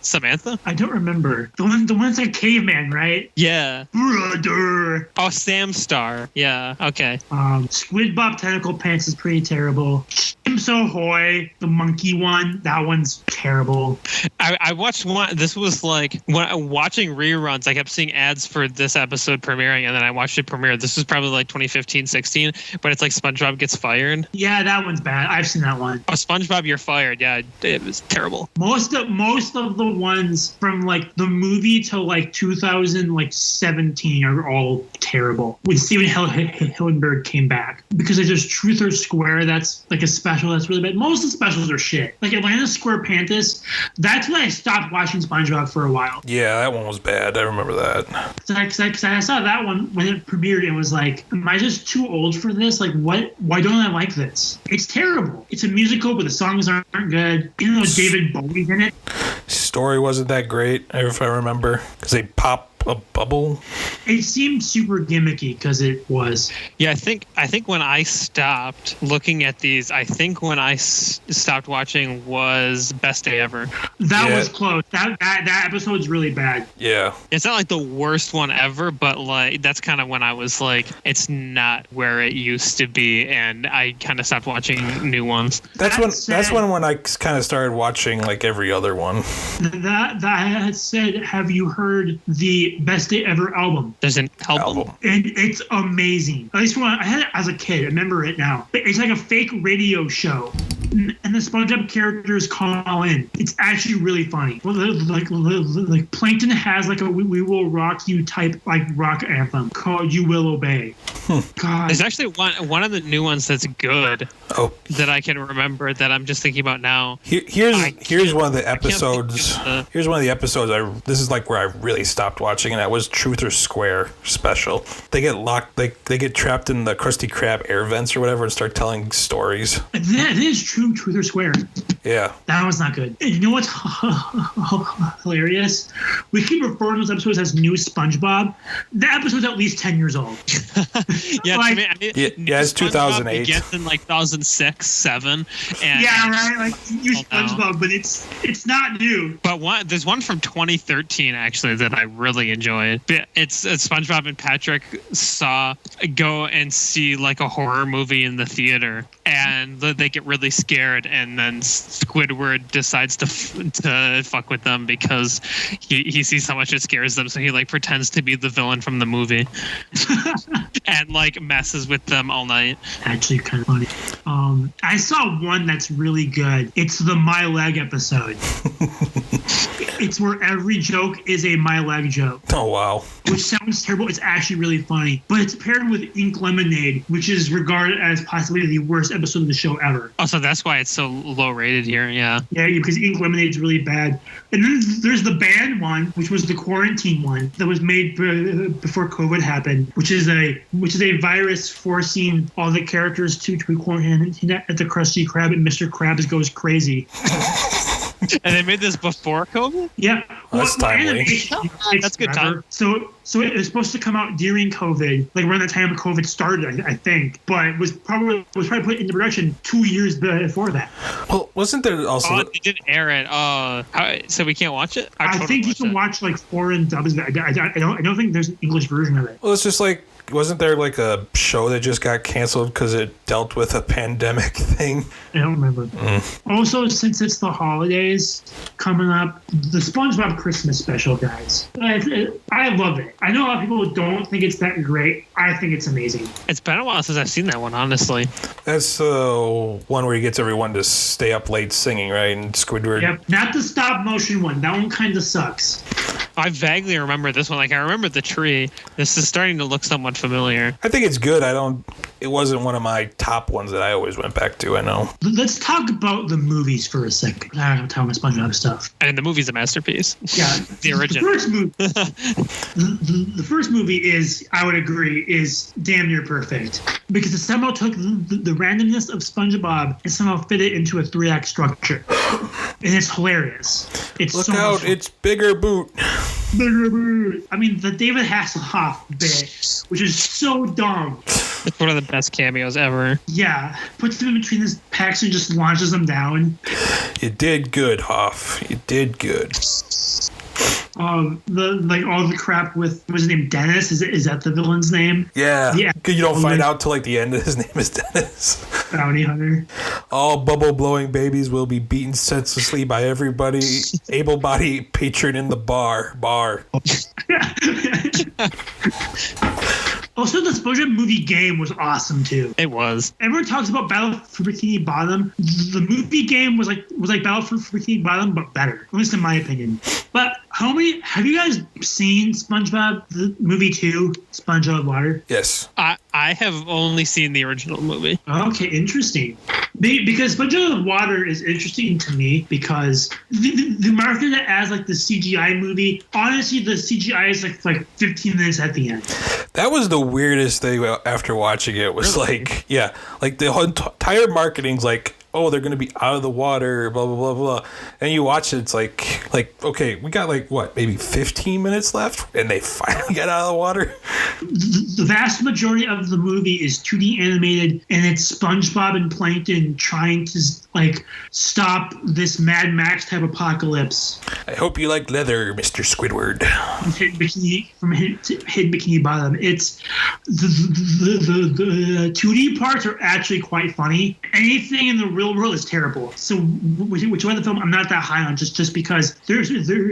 Samantha? I don't remember. The one's like caveman, right? Yeah. Brother. Oh, Sam Star. Yeah. Okay. Squid Bob Tentacle Pants is pretty terrible. Chimps Ahoy, the monkey one, that one's terrible. I watched one. This was like when watching reruns. I kept seeing ads for this episode premiering, and then I watched it premiere. This was probably like 2015, 16. But it's like SpongeBob gets fired. Yeah, that one's bad. I've seen that one. Oh, SpongeBob, you're fired. Yeah, it was terrible. Most of the ones from like the movie to like 2017 are all terrible. When Steven Hillenberg came back, because there's Truth or Square, that's like a special that's really bad. Most of the specials are shit. Like Atlantis SquarePants, that's when I stopped watching SpongeBob for a while. Yeah, that one was bad. I remember that. Because I saw that one when it premiered and was like, am I just too old for this? Like, what? Why don't I like this? It's terrible. It's a musical, but the songs aren't good. Even though David Bowie's in it. Story wasn't that great, if I remember, because they pop a bubble. It seemed super gimmicky because it was. Yeah, I think when I stopped looking at these, I think when I stopped watching was Best Day Ever. That was close. That episode's really bad. Yeah. It's not like the worst one ever, but like that's kind of when I was like, it's not where it used to be, and I kind of stopped watching new ones. That's when I kind of started watching like every other one. That said, have you heard the Best Day Ever album? There's an album. And it's amazing. At least when I had it as a kid. I remember it now. It's like a fake radio show. And the SpongeBob characters call in. It's actually really funny. Like Plankton has like a "We Will Rock You" type like rock anthem called "You Will Obey." God. There's actually one of the new ones that's good. Oh. That I can remember that I'm just thinking about now. Here's one of the episodes. Here's one of the episodes. This is like where I really stopped watching, and that was Truth or Square special. They get locked. They get trapped in the Krusty Krab air vents or whatever and start telling stories. That is true. Truth or Square. Yeah. That was not good. And you know what's hilarious? We keep referring to those episodes as new SpongeBob. That episode's at least 10 years old. Yeah, like, it's 2008. Begins in like 2006, 7. And yeah, right. Like new SpongeBob, but it's not new. But there's one from 2013 actually that I really enjoyed. It's SpongeBob and Patrick go and see like a horror movie in the theater, and they get really scared, and then Squidward decides to fuck with them because he sees how much it scares them, so he like pretends to be the villain from the movie and like messes with them all night. Actually kind of funny. I saw one that's really good. It's the My Leg episode. It's where every joke is a My Leg joke. Oh, wow. Which sounds terrible. It's actually really funny. But it's paired with Ink Lemonade, which is regarded as possibly the worst episode of the show ever. Oh, so that's why it's so low rated here, yeah. Yeah, because Ink Lemonade's really bad. And then there's the band one, which was the quarantine one that was made before COVID happened, which is a virus forcing all the characters to quarantine at the Krusty Krab, and Mr. Krabs goes crazy. And they made this before COVID? Yeah. That's timely. That's good time. So it was supposed to come out during COVID, like around the time COVID started, I think. But it was probably put into production 2 years before that. Well, wasn't there also... Oh, they didn't air it. So we can't watch it? I think you can watch like foreign dubs, but I don't think there's an English version of it. Well, it's just like wasn't there like a show that just got canceled because it dealt with a pandemic thing? I don't remember. Also, since it's the holidays coming up, the SpongeBob Christmas special, guys. I love it. I know a lot of people don't think it's that great. I think it's amazing. It's been a while since I've seen that one, honestly. That's the one where he gets everyone to stay up late singing, right? And Squidward. Yep. Not the stop motion one. That one kind of sucks. I vaguely remember this one. Like, I remember the tree. This is starting to look somewhat familiar. I think it's good. It wasn't one of my top ones that I always went back to, I know. Let's talk about the movies for a second. I don't know SpongeBob stuff. And the movie's a masterpiece. Yeah. The original. The first movie is, I would agree, is damn near perfect. Because it somehow took the randomness of SpongeBob and somehow fit it into a 3-act structure. And it's hilarious. It's Look so out, it's Bigger Boot. Bigger Boot. I mean, the David Hasselhoff bit, which is so dumb. It's one of the best cameos ever. Yeah. Puts them in between his packs and just launches them down. You did good, Hoff. You did good. All the crap with, what's his name, Dennis? Is that the villain's name? Yeah. You don't find out till like the end his name is Dennis. Bounty hunter. All bubble-blowing babies will be beaten senselessly by everybody able-bodied patron in the bar. Also, the SpongeBob movie game was awesome too. It was. Everyone talks about Battle for Bikini Bottom. The movie game was like Battle for Bikini Bottom, but better, at least in my opinion. But have you guys seen SpongeBob the movie 2, Sponge Out of Water? Yes. I have only seen the original movie. Okay, interesting. Because Sponge Out of Water is interesting to me because the marketed it as like the CGI movie. Honestly, the CGI is like 15 minutes at the end. That was the weirdest thing after watching it. Was really? like the whole entire marketing's like, oh, they're going to be out of the water, blah, blah, blah, blah. And you watch it, it's like, okay, we got like, what, maybe 15 minutes left? And they finally get out of the water? The vast majority of the movie is 2D animated, and it's SpongeBob and Plankton trying to, like, stop this Mad Max type apocalypse. I hope you like leather, Mr. Squidward. From Hidden Bikini Bottom. It's the 2D parts are actually quite funny. Anything in the real world is terrible. So which one of the film I'm not that high on just because there's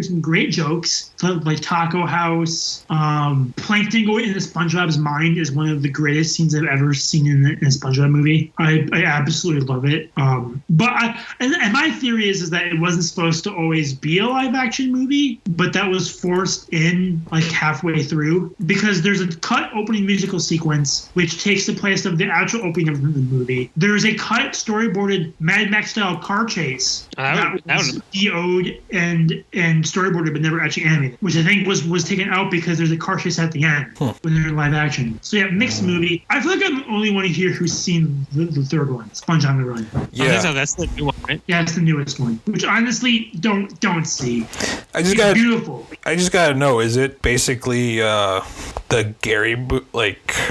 some great jokes like Taco House. Plankton going into SpongeBob's mind is one of the greatest scenes I've ever seen in a SpongeBob movie. I absolutely love it. But my theory is that it wasn't supposed to always be a live action movie, but that was forced in like halfway through because there's a cut opening musical sequence which takes the place of the actual opening of the movie. There's a cut storyboarded Mad Max style car chase that was DO'd and storyboarded but never actually animated, which I think was taken out because there's a car chase at the end when they're in live action. So yeah, mixed movie. I feel like I'm the only one here who's seen the third one, Sponge on the Run. Yeah, so that's the new one, right? Yeah, it's the newest one, which honestly don't see. It's beautiful. I just gotta know, is it basically the Gary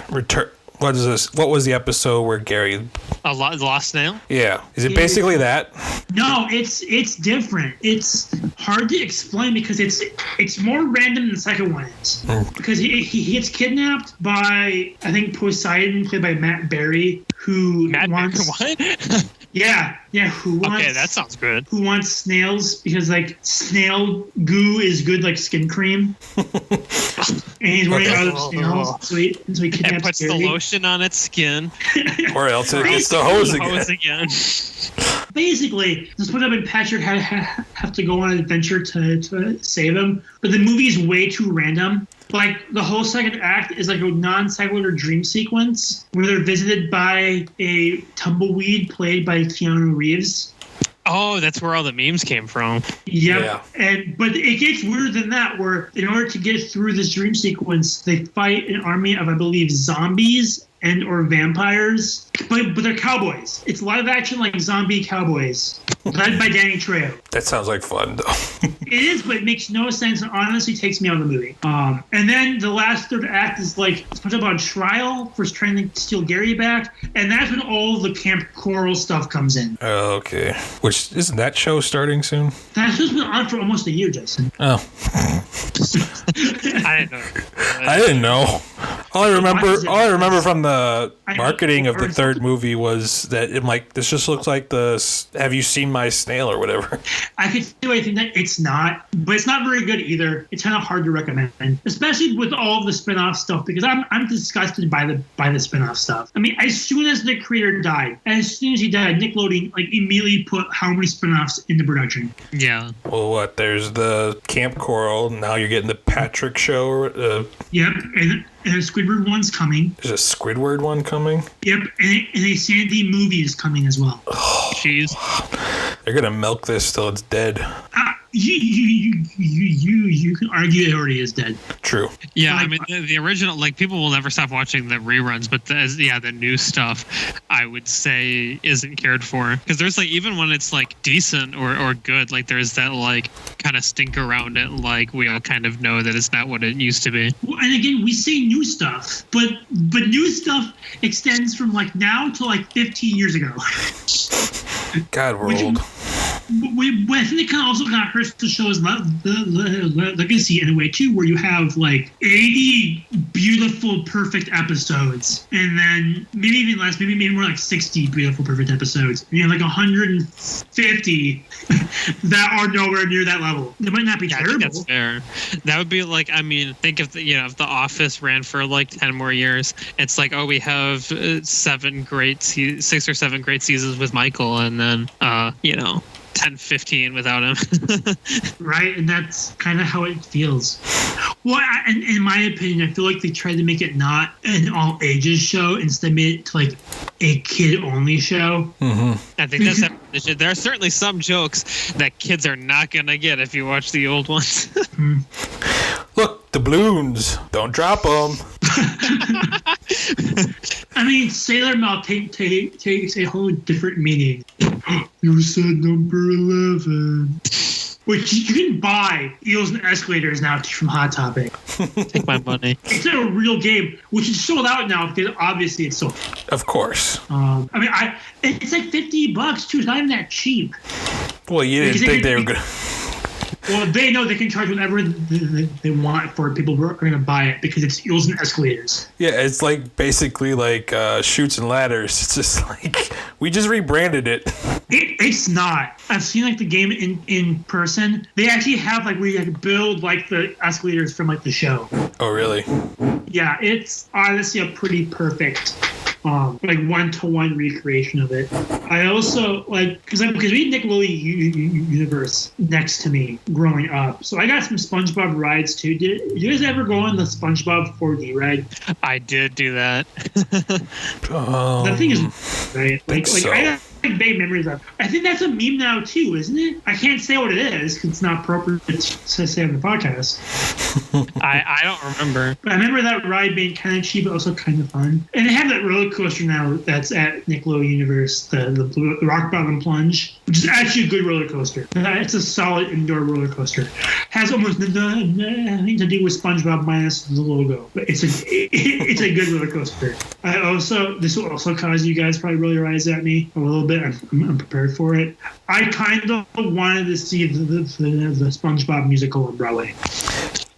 return? What is this? What was the episode where Gary? Lost Snail? Yeah. Is it basically that? No, it's different. It's hard to explain because it's more random than the second one is. Because he gets kidnapped by, I think, Poseidon, played by Matt Berry, who wants... What? Yeah, who wants... Okay, that sounds good. Who wants snails because, like, snail goo is good like skin cream. And he's running out of snails, so he kidnaps and puts Gary. the lotion on its skin. Or else it gets the hose again. Basically, SpongeBob and Patrick have to go on an adventure to save him, but the movie's way too random. Like, the whole second act is like a non-sequitur dream sequence where they're visited by a tumbleweed played by Keanu Reeves. Oh, that's where all the memes came from. Yep. Yeah. But it gets weirder than that, where in order to get through this dream sequence, they fight an army of, I believe, zombies and or vampires, but they're cowboys. It's live action like zombie cowboys, led by Danny Trejo. That sounds like fun, though. It is, but it makes no sense and honestly takes me out of the movie. And then the last third act is like SpongeBob on trial for trying to steal Gary back, and that's when all the Camp Coral stuff comes in. Oh, okay. Which, isn't that show starting soon? That show's been on for almost a year, Justin. Oh. I didn't know. I didn't know. All I remember from the marketing of the third movie was that I'm like, this just looks like Have You Seen My Snail or whatever. I could see why I think that it's not, but it's not very good either. It's kind of hard to recommend, especially with all of the spin-off stuff, because I'm disgusted by the spin-off stuff. I mean, as soon as the creator died, as soon as he died, Nickelodeon immediately put how many spin-offs into production. Yeah. Well, what? There's the Camp Coral. Now you're getting the Patrick Show. Yep, and a Squidward one's coming. There's a Squidward one coming? Yep, and a Sandy movie is coming as well. Oh, jeez. They're going to milk this till it's dead. You can argue it already is dead. True. Yeah, I mean, the original, people will never stop watching the reruns, but the new stuff, I would say, isn't cared for. Because there's, even when it's, decent or good, there's that, kind of stink around it, we all kind of know that it's not what it used to be. Well, and again, we say new stuff, but new stuff extends from, now to, 15 years ago. God, we're old. I think it also kind of hurts the show's legacy in a way too, where you have 80 beautiful, perfect episodes, and then maybe even less, maybe more 60 beautiful, perfect episodes, and you have 150 that are nowhere near that level. They might not be terrible. I think that's fair. That would be think if if The Office ran for 10 more years, it's we have 6 or 7 great seasons with Michael, and then 10, 15 without him. Right, and that's kind of how it feels. Well, and in my opinion, I feel like they tried to make it not an all ages show, instead made it to a kid only show. Mm-hmm. I think that's there are certainly some jokes that kids are not gonna get if you watch the old ones. Look, the balloons, don't drop them. I mean, Sailor Mouth takes a whole different meaning. You said number 11. Which you can buy Eels and Escalators now from Hot Topic. Take my money. It's a real game, which is sold out now because obviously it's sold. Of course. It's $50 too. It's not even that cheap. Well, you didn't think they were good. Well, they know they can charge whatever they want for people who are going to buy it because it's Eels and Escalators. Yeah, it's basically Chutes and Ladders. It's just we just rebranded it. It's not. I've seen the game in person. They actually have where you build the escalators from the show. Oh, really? Yeah, it's honestly a pretty perfect one-to-one recreation of it. I also because we had Nickelodeon Universe next to me growing up, so I got some SpongeBob rides too. Did you guys ever go on the SpongeBob 4D ride? I did do that. That thing is right. I got vague memories of. I think that's a meme now too, isn't it? I can't say what it is because it's not appropriate to say on the podcast. I don't remember. But I remember that ride being kind of cheap, but also kind of fun. And they have that roller coaster now that's at Nickelodeon Universe, the Rock Bottom Plunge, which is actually a good roller coaster. It's a solid indoor roller coaster. Has almost nothing to do with SpongeBob minus the logo, but it's a good roller coaster. This will also cause you guys probably roll your eyes at me a little bit. I'm prepared for it. I kind of wanted to see the SpongeBob musical on Broadway.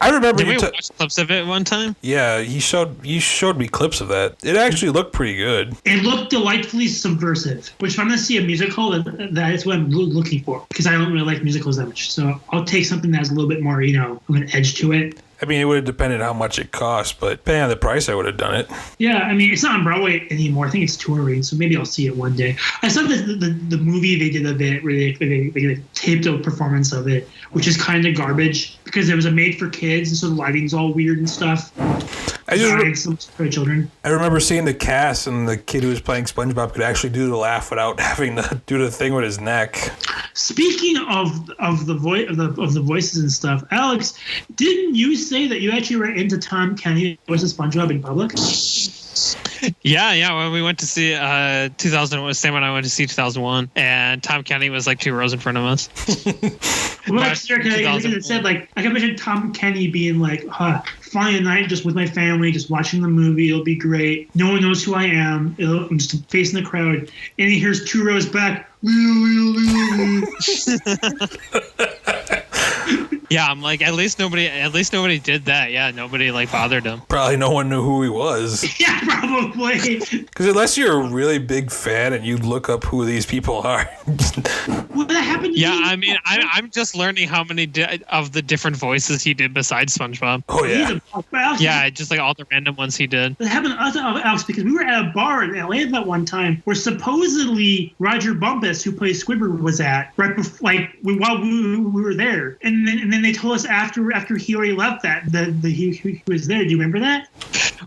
I remember. Did we watch clips of it one time? Yeah, you showed me clips of that. It actually looked pretty good. It looked delightfully subversive, which if I'm going to see a musical, that is what I'm looking for, because I don't really like musicals that much. So I'll take something that has a little bit more, of an edge to it. I mean, it would have depended on how much it cost, but depending on the price, I would have done it. Yeah, I mean, it's not on Broadway anymore. I think it's touring, so maybe I'll see it one day. I saw the movie they did of it, where they taped a performance of it, which is kind of garbage because it was a made for kids, and so the lighting's all weird and stuff. For children. I remember seeing the cast, and the kid who was playing SpongeBob could actually do the laugh without having to do the thing with his neck. Speaking of the voices and stuff, Alex, didn't you say that you actually ran into Tom Kenny voices SpongeBob in public? Yeah. When we went to see 2001, Sam and I went to see 2001, and Tom Kenny was 2 rows in front of us. It said I can imagine Tom Kenny being flying a night just with my family, just watching the movie. It'll be great. No one knows who I am. I'm just facing the crowd, and he hears 2 rows back. Yeah, I'm like, at least nobody did that. Yeah, nobody like bothered him. Probably no one knew who he was. Yeah, probably. Because unless you're a really big fan and you look up who these people are. What happened? Yeah, I mean, I'm just learning how many of the different voices he did besides SpongeBob. Oh yeah. Yeah, just like all the random ones he did. It happened to us, Alex, because we were at a bar in LA that one time where supposedly Roger Bumpus, who plays Squidward, was at right before, while we were there, and then they told us after he already left that he was there. Do you remember that?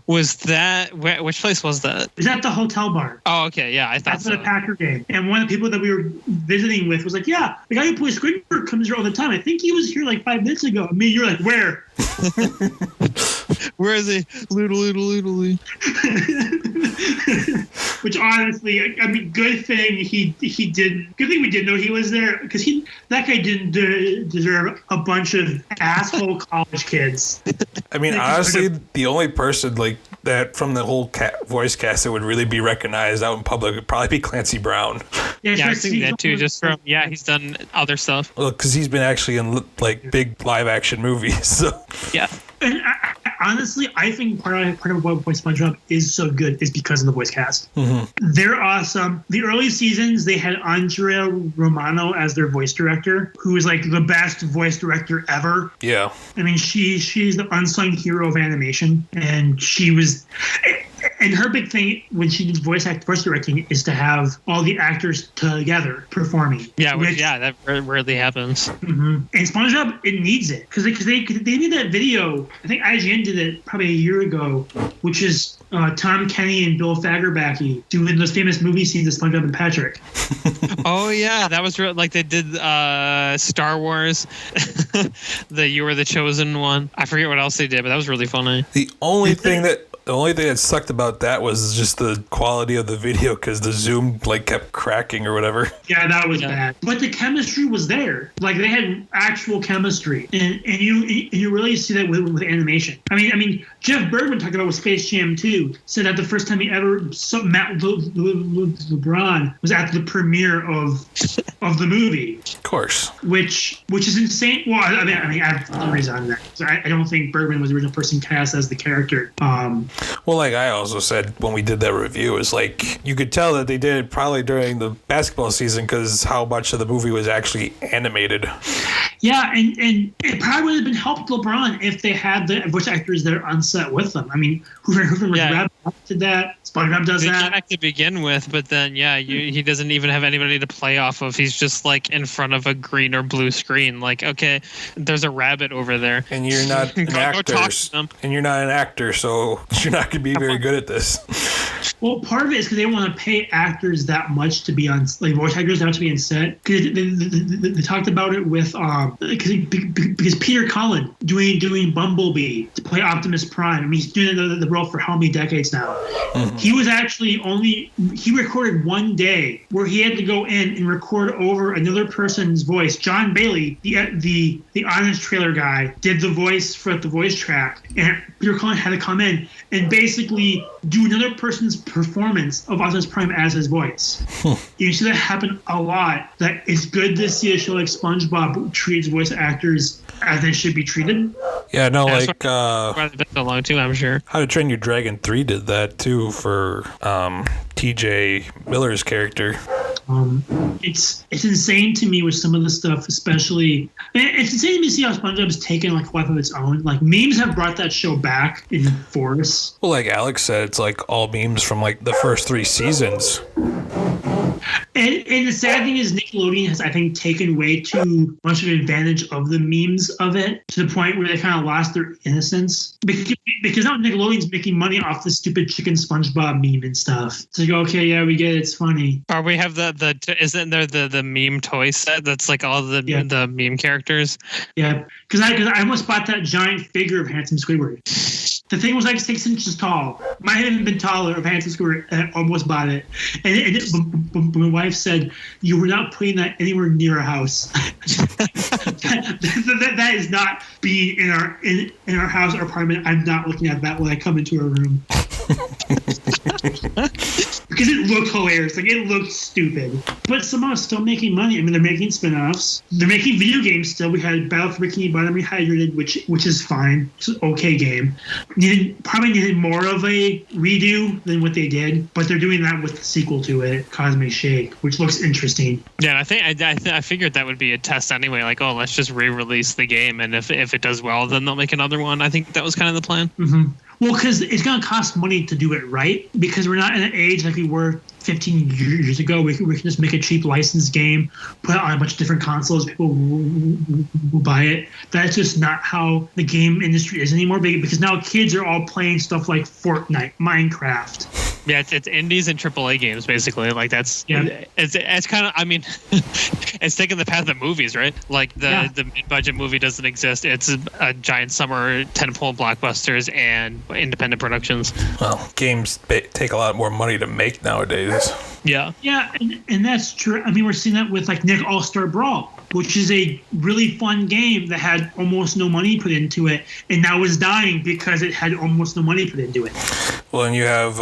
Was that which place was that? It was at the hotel bar. Oh, okay, yeah, I thought That's so. the Packer game. And one of the people that we were visiting with was like, "Yeah, the guy who plays Squidward comes here all the time. I think he was here like 5 minutes ago." I mean, you're like, "Where?" Where is he? Little. Which honestly, I mean, good thing he didn't. Good thing we didn't know he was there, because that guy didn't deserve a bunch of asshole college kids. I mean, honestly, the only person like that from the whole voice cast that would really be recognized out in public would probably be Clancy Brown. Yeah, I've seen that too. Just from he's done other stuff. Well, because he's been actually in like big live action movies. So. Yeah. And honestly, I think part of why SpongeBob is so good is because of the voice cast. Mm-hmm. They're awesome. The early seasons, they had Andrea Romano as their voice director, who is like the best voice director ever. Yeah. I mean, she's the unsung hero of animation, and she was. And her big thing when she did voice directing is to have all the actors together performing. Yeah, that rarely happens. Mm-hmm. And SpongeBob, it needs it because they made that video. I think IGN did it probably a year ago, which is Tom Kenny and Bill Fagerbakke doing those famous movie scenes of SpongeBob and Patrick. Oh yeah, that was like they did Star Wars, the You Were the Chosen one. I forget what else they did, but that was really funny. The only thing that sucked about that was just the quality of the video, because the zoom like kept cracking or whatever. Yeah, that was bad. But the chemistry was there. Like they had actual chemistry, and you really see that with animation. I mean, Jeff Bergman talked about with Space Jam 2. Said that the first time he ever met LeBron was at the premiere of the movie. Of course. Which is insane. Well, I mean, I have theories on that. So I don't think Bergman was the original person cast as the character. Well, like I also said when we did that review, is like you could tell that they did it probably during the basketball season because how much of the movie was actually animated. Yeah, and it probably would have been helped LeBron if they had the voice actors there on set with them. I mean, Hoover did that. SpongeBob does that. To begin with, but then he doesn't even have anybody to play off of. He's just like in front of a green or blue screen. Like, okay, there's a rabbit over there, and you're not an actor. And you're not an actor, so you're not going to be very good at this. Well, part of it is because they want to pay actors that much to be on, like voice actors that much to be on set. Because they talked about it with because Peter Cullen doing Bumblebee to play Optimus Prime. I mean, he's doing the role for how many decades now? Mm-hmm. He was actually he recorded one day where he had to go in and record over another person's voice. John Bailey, the Honest Trailer guy, did the voice for the voice track, and Peter Cullen had to come in and basically do another person's performance of Optimus Prime as his voice. You see that happen a lot. That it's good to see a show like SpongeBob treats voice actors as they should be treated. Yeah, no, like that's so long too, I'm sure. How to Train Your Dragon 3 did that too for TJ Miller's character. It's insane to me with some of the stuff, especially. It's insane to me to see how SpongeBob's taken like a life of its own. Like memes have brought that show back in force. Well, like Alex said, it's like all memes from like the first 3 seasons. And the sad thing is Nickelodeon has, I think, taken way too much of advantage of the memes of it to the point where they kind of lost their innocence. Because now Nickelodeon's making money off the stupid chicken SpongeBob meme and stuff. So you go, okay, yeah, we get it, it's funny. Or we have isn't there the meme toy set that's like all the meme characters? Yeah, because I almost bought that giant figure of Handsome Squidward. The thing was like 6 inches tall. Might have even been taller of Handsome Squidward, and I almost bought it. And my wife said, "You were not putting that anywhere near a house." that is not being in our house or apartment. I'm not looking at that when I come into a room. Because it looked hilarious. Like, it looked stupid. But somehow it's still making money. I mean, they're making spin-offs. They're making video games still. We had Battle for Bikini Bottom Rehydrated, which is fine. It's an okay game. Probably needed more of a redo than what they did. But they're doing that with the sequel to it, Cosmic Shake, which looks interesting. Yeah, I figured that would be a test anyway. Like, oh, let's just re-release the game. And if it does well, then they'll make another one. I think that was kind of the plan. Mm-hmm. Well, because it's going to cost money to do it right, because we're not in an age like we were 15 years ago. We can just make a cheap licensed game, put it on a bunch of different consoles, people will buy it. That's just not how the game industry is anymore, because now kids are all playing stuff like Fortnite, Minecraft. Yeah, it's indies and AAA games, basically. Like, that's, yeah. It's kind of, I mean, it's taking the path of movies, right? Like, the mid-budget movie doesn't exist. It's a giant summer tentpole blockbusters and independent productions. Well, games take a lot more money to make nowadays. Yeah. Yeah, and that's true. I mean, we're seeing that with, like, Nick All-Star Brawl, which is a really fun game that had almost no money put into it, and now is dying because it had almost no money put into it. Well, and you have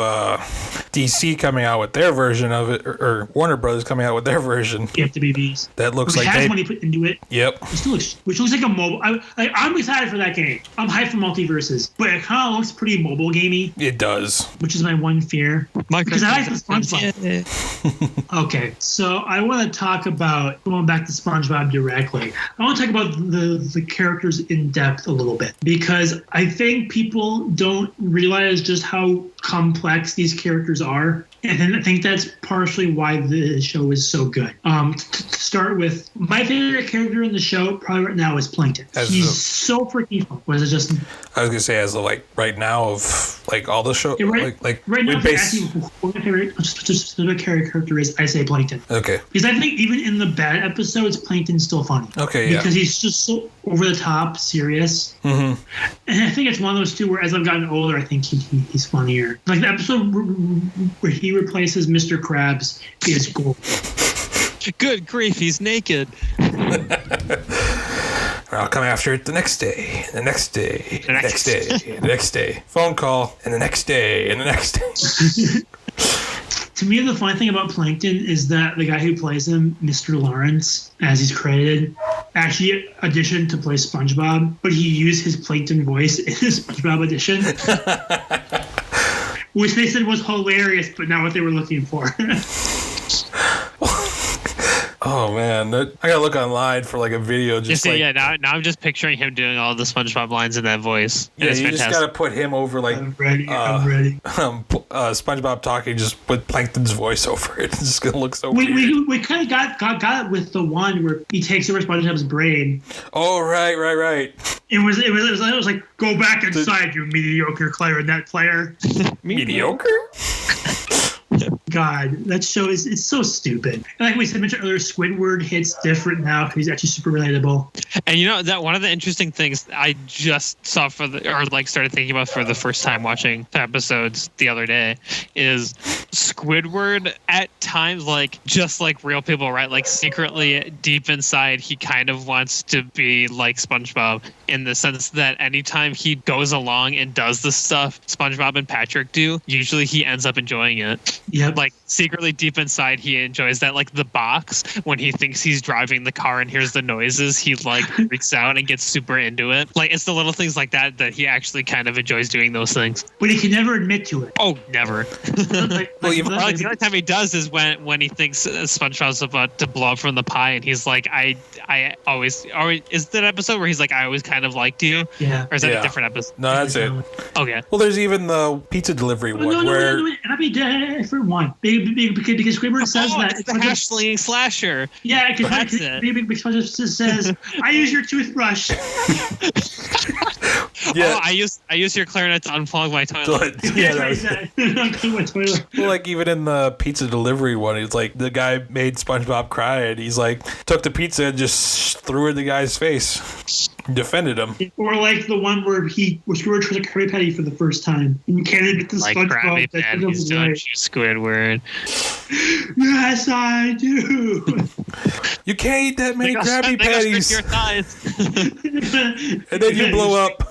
DC coming out with their version of it, or Warner Brothers coming out with their version. You have to be bees. That looks which like has money put into it. Yep. Which looks like a mobile. I'm excited for that game. I'm hyped for multiverses, but it kind of looks pretty mobile gamey. It does. Which is my one fear. Because I like the SpongeBob. Okay, so I want to talk about going back to SpongeBob directly. I want to talk about the characters in depth a little bit, because I think people don't realize just how complex these characters are. And I think that's partially why the show is so good. To start with, my favorite character in the show probably right now is Plankton. He's so freaking fun. What is it, Justin? I was gonna say, as like right now of like all the show, yeah, right now, if you ask me what my favorite specific character is, I say Plankton. Okay. Because I think even in the bad episodes, Plankton's still funny. Okay. Yeah. Because he's just so over the top, serious. Mm-hmm. And I think it's one of those two where, as I've gotten older, I think he's funnier. Like the episode where he replaces Mr. Krabs is gold. Good grief, he's naked. I'll come after it the next day, the next day, the next day, the next day. Phone call, and the next day, and the next day. To me, the funny thing about Plankton is that the guy who plays him, Mr. Lawrence, as he's credited, actually auditioned to play SpongeBob, but he used his Plankton voice in his SpongeBob audition. Which they said was hilarious, but not what they were looking for. Oh man, I gotta look online for like a video. Now I'm just picturing him doing all the SpongeBob lines in that voice. Yeah, you just gotta put him over like. I'm ready. SpongeBob talking just with Plankton's voice over it. It's just gonna look so weird. We kind of got it with the one where he takes over SpongeBob's brain. Oh right. It was like, go back inside, you mediocre clarinet player. Mediocre? God, that show it's so stupid. And like we mentioned earlier, Squidward hits different now because he's actually super relatable. And you know that one of the interesting things I just saw started thinking about for the first time watching the episodes the other day is Squidward at times, like just like real people, right? Like secretly deep inside, he kind of wants to be like SpongeBob in the sense that anytime he goes along and does the stuff SpongeBob and Patrick do, usually he ends up enjoying it. Yep. Like secretly deep inside, he enjoys that. Like the box, when he thinks he's driving the car and hears the noises, he like freaks out and gets super into it. Like it's the little things like that he actually kind of enjoys doing those things. But he can never admit to it. Oh, never. The only time he does is when he thinks SpongeBob's about to blow up from the pie, and he's like, I always is that episode where he's like, I always kind of liked you? Yeah. Or is that a different episode? No, that's it. Okay. Well, there's even the pizza delivery one where. No, I'll be different one. Because Squidward says that. It's the hash-slinging slasher. Yeah, because SpongeBob says, I use your toothbrush. Yeah. Oh, I use your clarinet to unplug my toilet. Well, like even in the pizza delivery one, it's like the guy made SpongeBob cry, and he's like took the pizza and just threw it in the guy's face, defended him. Or like the one where Squidward tries a Krabby Patty for the first time, and you can't admit to like SpongeBob. Krabby Patties, don't you, Squidward? Yes, I do. You can't eat that many Krabby Patties. Your thighs. And then you blow up.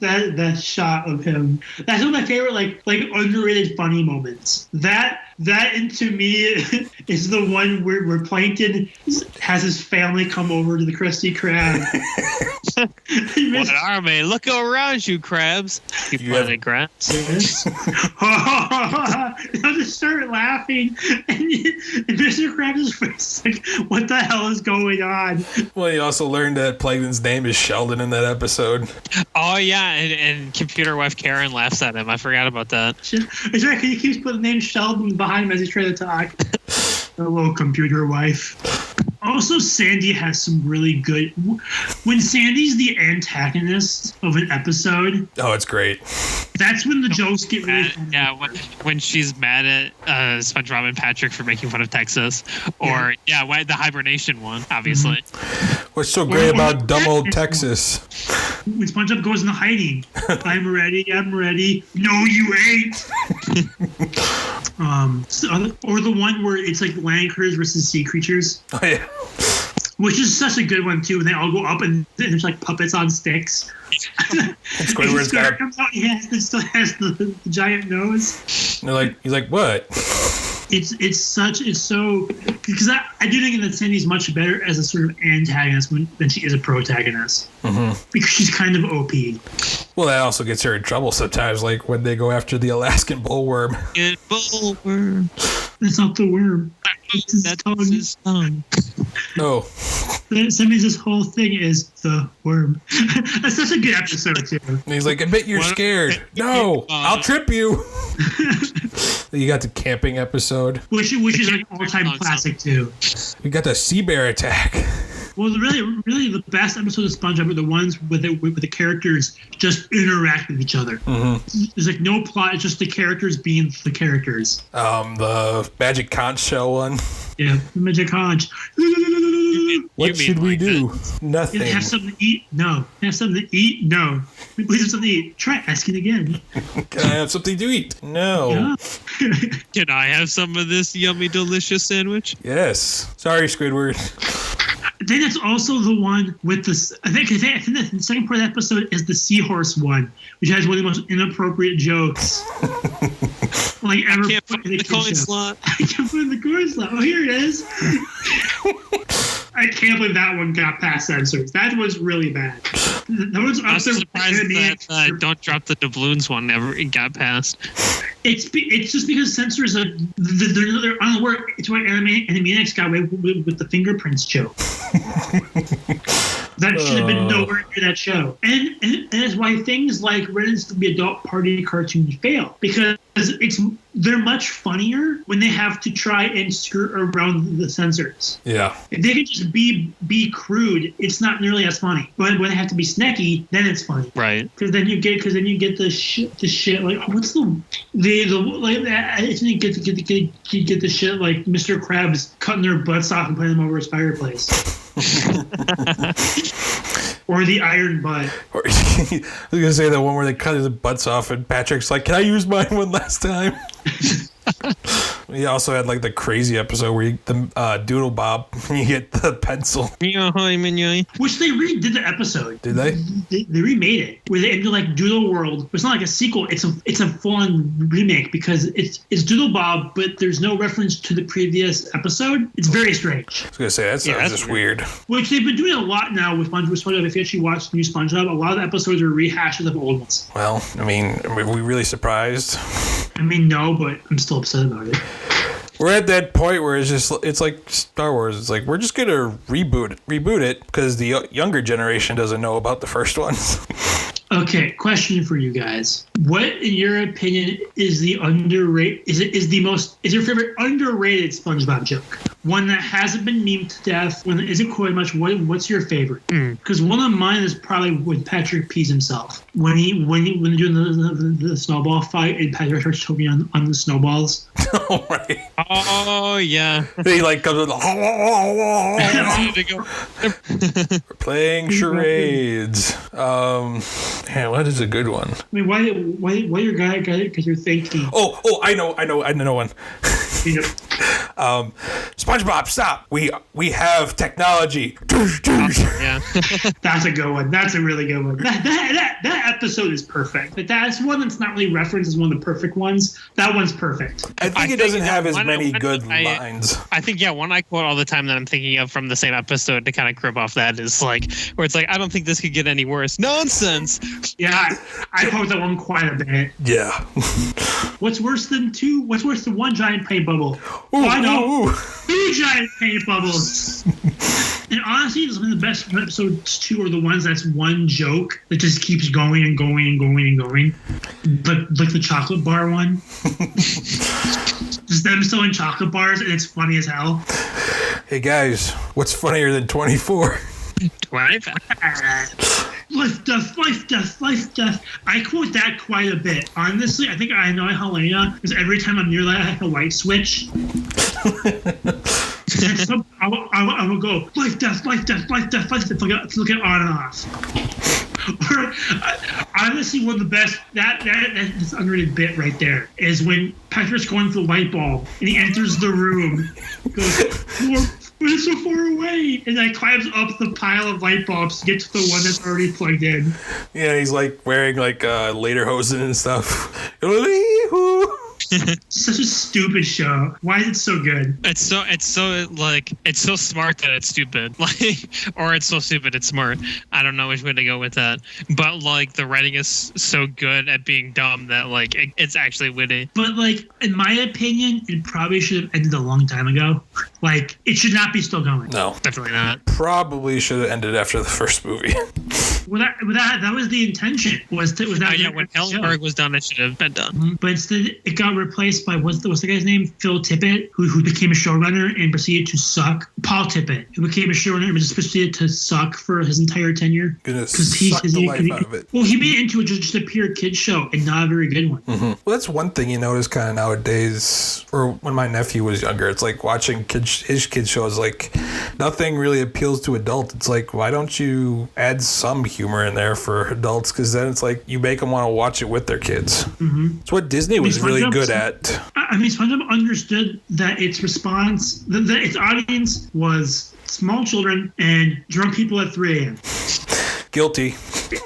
that shot of him. That's one of my favorite like underrated funny moments. That and to me is the one where Plankton has his family come over to the Krusty Krab. What army? Look around you, crabs. You bloody crabs. Yes. They'll just start laughing, and Mr. Krabs' face like, what the hell is going on? Well, you also learned that Plankton's name is Sheldon in that episode. Oh yeah, and computer wife Karen laughs at him. I forgot about that. It's right. He keeps putting the name Sheldon behind him as he's trying to talk. Hello, computer wife. Also, Sandy has some really good... When Sandy's the antagonist of an episode... Oh, it's great. That's when the jokes get really funny. Yeah, when she's mad at SpongeBob and Patrick for making fun of Texas. Or, the hibernation one, obviously. Mm-hmm. What's so great about dumb old Texas? When SpongeBob goes into hiding. I'm ready. No, you ain't. Or the one where it's like land critters versus sea creatures. Oh, yeah. Which is such a good one, too. When they all go up and there's like puppets on sticks. Squidward comes out, he still has the giant nose. And he's like, what? It's so because I do think that Sandy's much better as a sort of antagonist than she is a protagonist, because she's kind of OP. Well, that also gets her in trouble sometimes, like when they go after the Alaskan bullworm. Bullworm. That's not the worm. That's his tongue. Oh. That means this whole thing is the worm. That's such a good episode too. And he's like, admit you're scared. No, I'll trip you. You got the camping episode, which is an all-time classic too. We got the sea bear attack. Well, really, the best episodes of SpongeBob are the ones where the characters just interact with each other. Mm-hmm. There's like no plot; it's just the characters being the characters. The Magic Conch show one. Yeah, the Magic Conch. What should we do? Nothing. Have something to eat? No. Have something to eat? No. Please have something to eat. Try asking again. Can I have something to eat? No. Yeah. Can I have some of this yummy, delicious sandwich? Yes. Sorry, Squidward. Then it's also the one with the... I think the second part of the episode is the seahorse one, which has one of the most inappropriate jokes. Like ever. I can't find the coin slot. I can't find the coin slot. Oh, here it is. I can't believe that one got past censors. That was really bad. That was I'm surprised that Don't Drop the Doubloons one never got passed. It's just because censors are they're unaware. It's why Animaniacs got away with the fingerprints joke. That should have been nowhere near that show. And it's why things like Ren to be Adult Party cartoons fail, because they're much funnier when they have to try and skirt around the censors. Yeah. If they can just be crude, it's not nearly as funny. But when they have to be snacky, then it's funny. Right. Because then you get the shit like, oh, what's the like it's you get the shit like Mr. Krabs cutting their butts off and putting them over his fireplace. Or the iron butt. I was gonna say the one where they cut his butts off and Patrick's like, can I use mine one last time? He also had like the crazy episode where the Doodle Bob, you get the pencil. Which they redid the episode. Did they? They remade it where they ended like Doodle World. It's not like a sequel. It's a full-on remake because it's Doodle Bob, but there's no reference to the previous episode. It's very strange. I was gonna say that sounds just weird. Which they've been doing a lot now with SpongeBob. If you actually watch the new SpongeBob, a lot of the episodes are rehashes of old ones. Well, I mean, are we really surprised? I mean, no, but I'm still upset about it. We're at that point where it's like Star Wars. It's like, we're just going to reboot it because the younger generation doesn't know about the first ones. Okay, question for you guys. What, in your opinion, is the underrated, is your favorite underrated SpongeBob joke? One that hasn't been memed to death, one that isn't quite much. What's your favorite? Because one of mine is probably when Patrick pees himself. When they're doing the snowball fight and Patrick starts choking on the snowballs. Oh, right. Oh, yeah. He like comes with we're playing charades. Man, what is a good one? I mean, why your guy? Because you're thinking. Oh, I know one. Yep. SpongeBob, stop! We have technology. Yeah. That's a good one. That's a really good one. That episode is perfect. But that's one that's not really referenced as one of the perfect ones. That one's perfect. I think it doesn't have as many good lines. I think, one I quote all the time that I'm thinking of from the same episode to kind of crib off that is like, where it's like, I don't think this could get any worse. Nonsense. Yeah, I quote that one quite a bit. Yeah. What's worse than two? What's worse than one giant paint bubble? Ooh, I know. ooh. Two giant paint bubbles. And honestly, some of the best episodes too are the ones that's one joke that just keeps going and going and going and going. Like the chocolate bar one. Just them selling chocolate bars, and it's funny as hell. Hey guys, what's funnier than 24? 25. Life, death, life, death, life, death. I quote that quite a bit. Honestly, I think I know Helena because every time I'm near that, I have a light switch. I will go life, death, life, death, life, death, life, death. Look at on and off. Or, honestly, one of the best that's underrated bit right there is when Patrick's going for the light bulb and he enters the room, goes, but it's so far away, and then climbs up the pile of light bulbs to get to the one that's already plugged in. Yeah, he's like wearing like lederhosen and stuff. Such a stupid show. Why is it so good? It's so smart that it's stupid. Like, or it's so stupid it's smart. I don't know which way to go with that. But like the writing is so good at being dumb that like it's actually witty. But like in my opinion, it probably should have ended a long time ago. Like it should not be still going. No, definitely not. Probably should have ended after the first movie. That was the intention. Was that when Ellenberg was done, it should have been done. Mm-hmm. But instead, it got replaced by what's the guy's name? Phil Tippett, who became a showrunner and proceeded to suck. Paul Tippett, who became a showrunner and just proceeded to suck for his entire tenure. Gonna suck the life out of it. Well, he made it into just a pure kid show and not a very good one. Mm-hmm. Well, that's one thing you notice kind of nowadays, or when my nephew was younger. It's like watching his kid shows. Like nothing really appeals to adults. It's like, why don't you add some humor in there for adults? Because then it's like you make them want to watch it with their kids. Mm-hmm. It's what Disney was really good at. I mean, SpongeBob understood that its response, that its audience was small children and drunk people at 3 a.m. Guilty.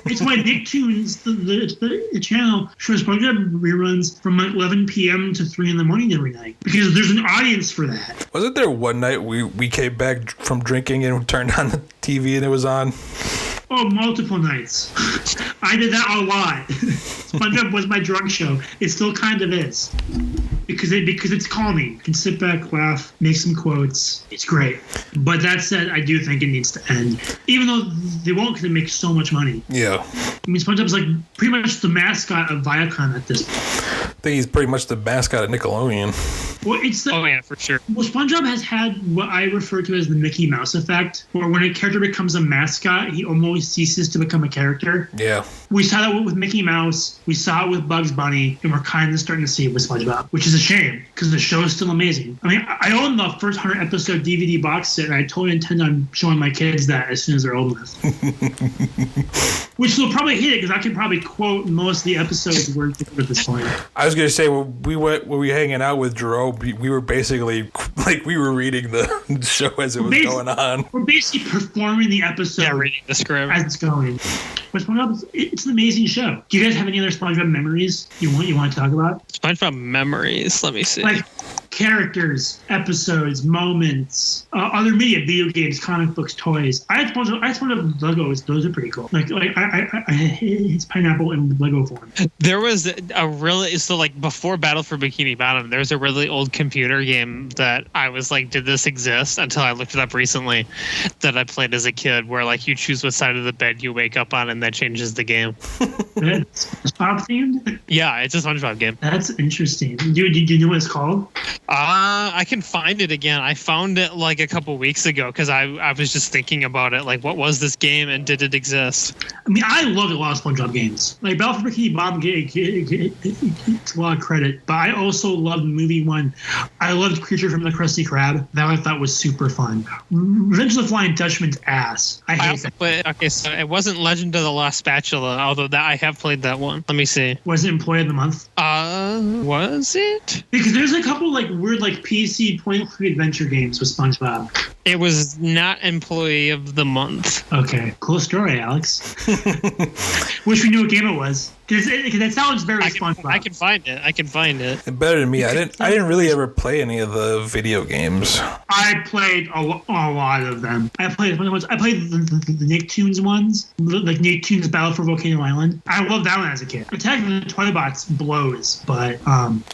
It's why Nicktoons, the channel, shows SpongeBob reruns from like 11 p.m. to 3 in the morning every night because there's an audience for that. Wasn't there one night we came back from drinking and turned on the TV and it was on? Oh, multiple nights. I did that a lot. SpongeBob was my drunk show. It still kind of is. Because it's calming. You can sit back, laugh, make some quotes. It's great. But that said, I do think it needs to end. Even though they won't because it makes so much money. Yeah. I mean, SpongeBob's like pretty much the mascot of Viacom at this point. I think he's pretty much the mascot of Nickelodeon. Well, oh yeah, for sure. Well, SpongeBob has had what I refer to as the Mickey Mouse effect, where when a character becomes a mascot, he almost ceases to become a character. Yeah. We saw that with Mickey Mouse, we saw it with Bugs Bunny, and we're kind of starting to see it with SpongeBob, which is a shame, because the show is still amazing. I mean, I own the first 100-episode DVD box set, and I totally intend on showing my kids that as soon as they're old enough. Which they'll probably hate it, because I can probably quote most of the episodes word for word at this point. I was going to say, when we were hanging out with Jerome, we were basically, like, we were reading the show as it was going on. We're basically performing the episode. Yeah, reading the script. As it's going. But SpongeBob, it's an amazing show. Do you guys have any other SpongeBob memories you want to talk about? SpongeBob memories. Let me see. Like characters, episodes, moments, other media, video games, comic books, toys. I had SpongeBob Legos. Those are pretty cool. Like it's pineapple in Lego form. There was a really before Battle for Bikini Bottom, there was a really old computer game that I was like, did this exist? Until I looked it up recently, that I played as a kid, where like you choose what side of the bed you wake up on, and that changes the game. It's SpongeBob themed? Yeah, it's a SpongeBob game. That's interesting. Do you know what it's called? I can find it again. I found it like a couple weeks ago because I was just thinking about it. Like, what was this game and did it exist? I mean, I loved a lot of SpongeBob games. Like, Battle for Bikini Bottom gets a lot of credit, but I also loved the movie one. I loved Creature from the Krusty Krab. That I thought was super fun. Revenge of the Flying Dutchman's ass. I hate that. Okay, so it wasn't Legend of the Lost Spatula, although that I have played that one. Let me see. Was it Employee of the Month? Was it? Because there's a couple like weird like PC point-and-click adventure games with SpongeBob. It was not Employee of the Month. Okay, cool story, Alex. Wish we knew what game it was. Because that sounds very SpongeBob. I can find it. Better than me. I didn't really ever play any of the video games. I played a lot of them. I played the Nicktoons ones, like Nicktoons Battle for Volcano Island. I loved that one as a kid. Attack of the Toybots blows, but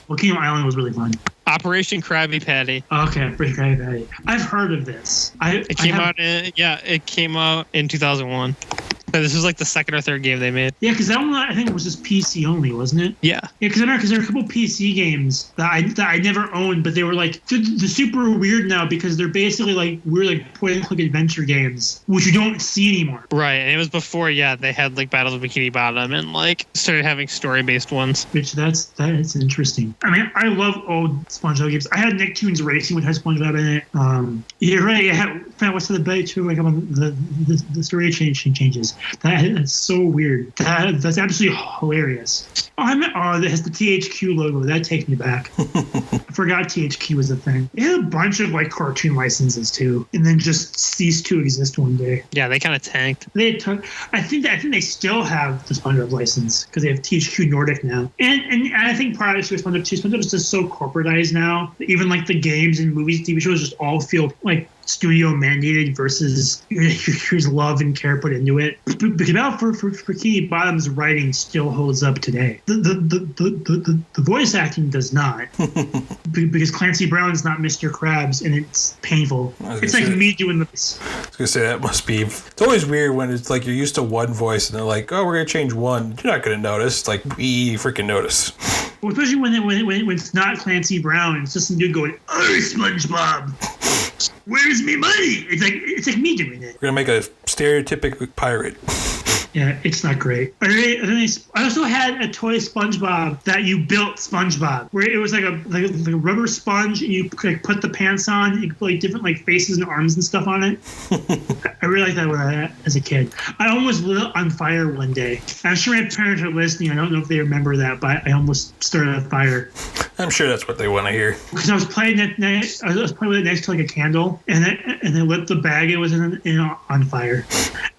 Volcano Island was really fun. Operation Krabby Patty. Okay, Operation Krabby Patty. I've heard of this. It came out in 2001. So this was like the second or third game they made. Yeah, because that one I think was just PC only, wasn't it? Yeah. Yeah, because there were a couple PC games that I never owned, but they were like they're super weird now because they're basically like weird like point-and-click adventure games, which you don't see anymore. Right, and it was before they had like Battles of Bikini Bottom and like started having story-based ones. Which that's interesting. I mean, I love old SpongeBob games. I had Nicktoons Racing, which has SpongeBob in it. You're right. I had What's the Bay too. Like the story changes. That's so weird. That's absolutely hilarious. It has the THQ logo. That takes me back. I forgot THQ was a thing. They had a bunch of like cartoon licenses too, and then just ceased to exist one day. Yeah, they kind of tanked. I think they still have the SpongeBob license because they have THQ Nordic now, and I think prior to SpongeBob too, SpongeBob is just so corporatized now. Even like the games and movies, TV shows just all feel like studio mandated versus here's love and care put into it. Because Battle for Bikini Bottom's writing still holds up today. The voice acting does not, because Clancy Brown's not Mr. Krabs, and it's painful. It's like me doing this. I was gonna say that must be. It's always weird when it's like you're used to one voice and they're like, "Oh, we're gonna change one." You're not gonna notice. Like we freaking notice. Well, especially when it's not Clancy Brown, it's just some dude going, "Oh, SpongeBob, where's me money?" It's like me doing it. We're gonna make a stereotypical pirate. Yeah, it's not great. I also had a toy SpongeBob that you built SpongeBob, where it was like a rubber sponge, and you could like put the pants on. You could put like different like faces and arms and stuff on it. I really liked that when as a kid. I almost lit it on fire one day. I'm sure my parents are listening. I don't know if they remember that, but I almost started a fire. I'm sure that's what they want to hear. Because I was playing with it next to like a candle, and then lit the bag it was in on fire,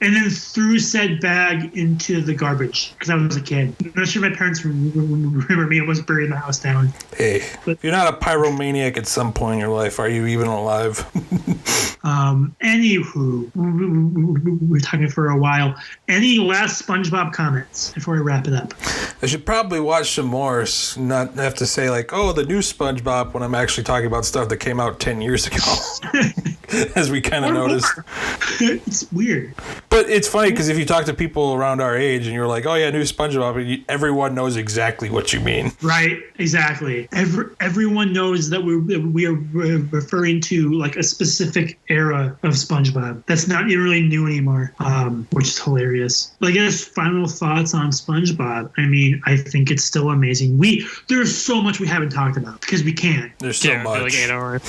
and then threw said bag into the garbage because I was a kid. I'm not sure my parents remember me. I was burning the house down. Hey, if you're not a pyromaniac at some point in your life, are you even alive? Anywho, we're talking for a while. Any last SpongeBob comments before I wrap it up? I should probably watch some more, not have to say like, oh, the new SpongeBob when I'm actually talking about stuff that came out 10 years ago. As we kind of noticed. It's weird. But it's funny because if you talk to people around our age and you're like, oh yeah, new SpongeBob, everyone knows exactly what you mean. Right, exactly. Everyone knows that we are referring to like a specific era of SpongeBob. That's not really new anymore, which is hilarious. But I guess final thoughts on SpongeBob. I mean, I think it's still amazing. There's so much we haven't talked about because we can't. There's so much. Like 8 hours.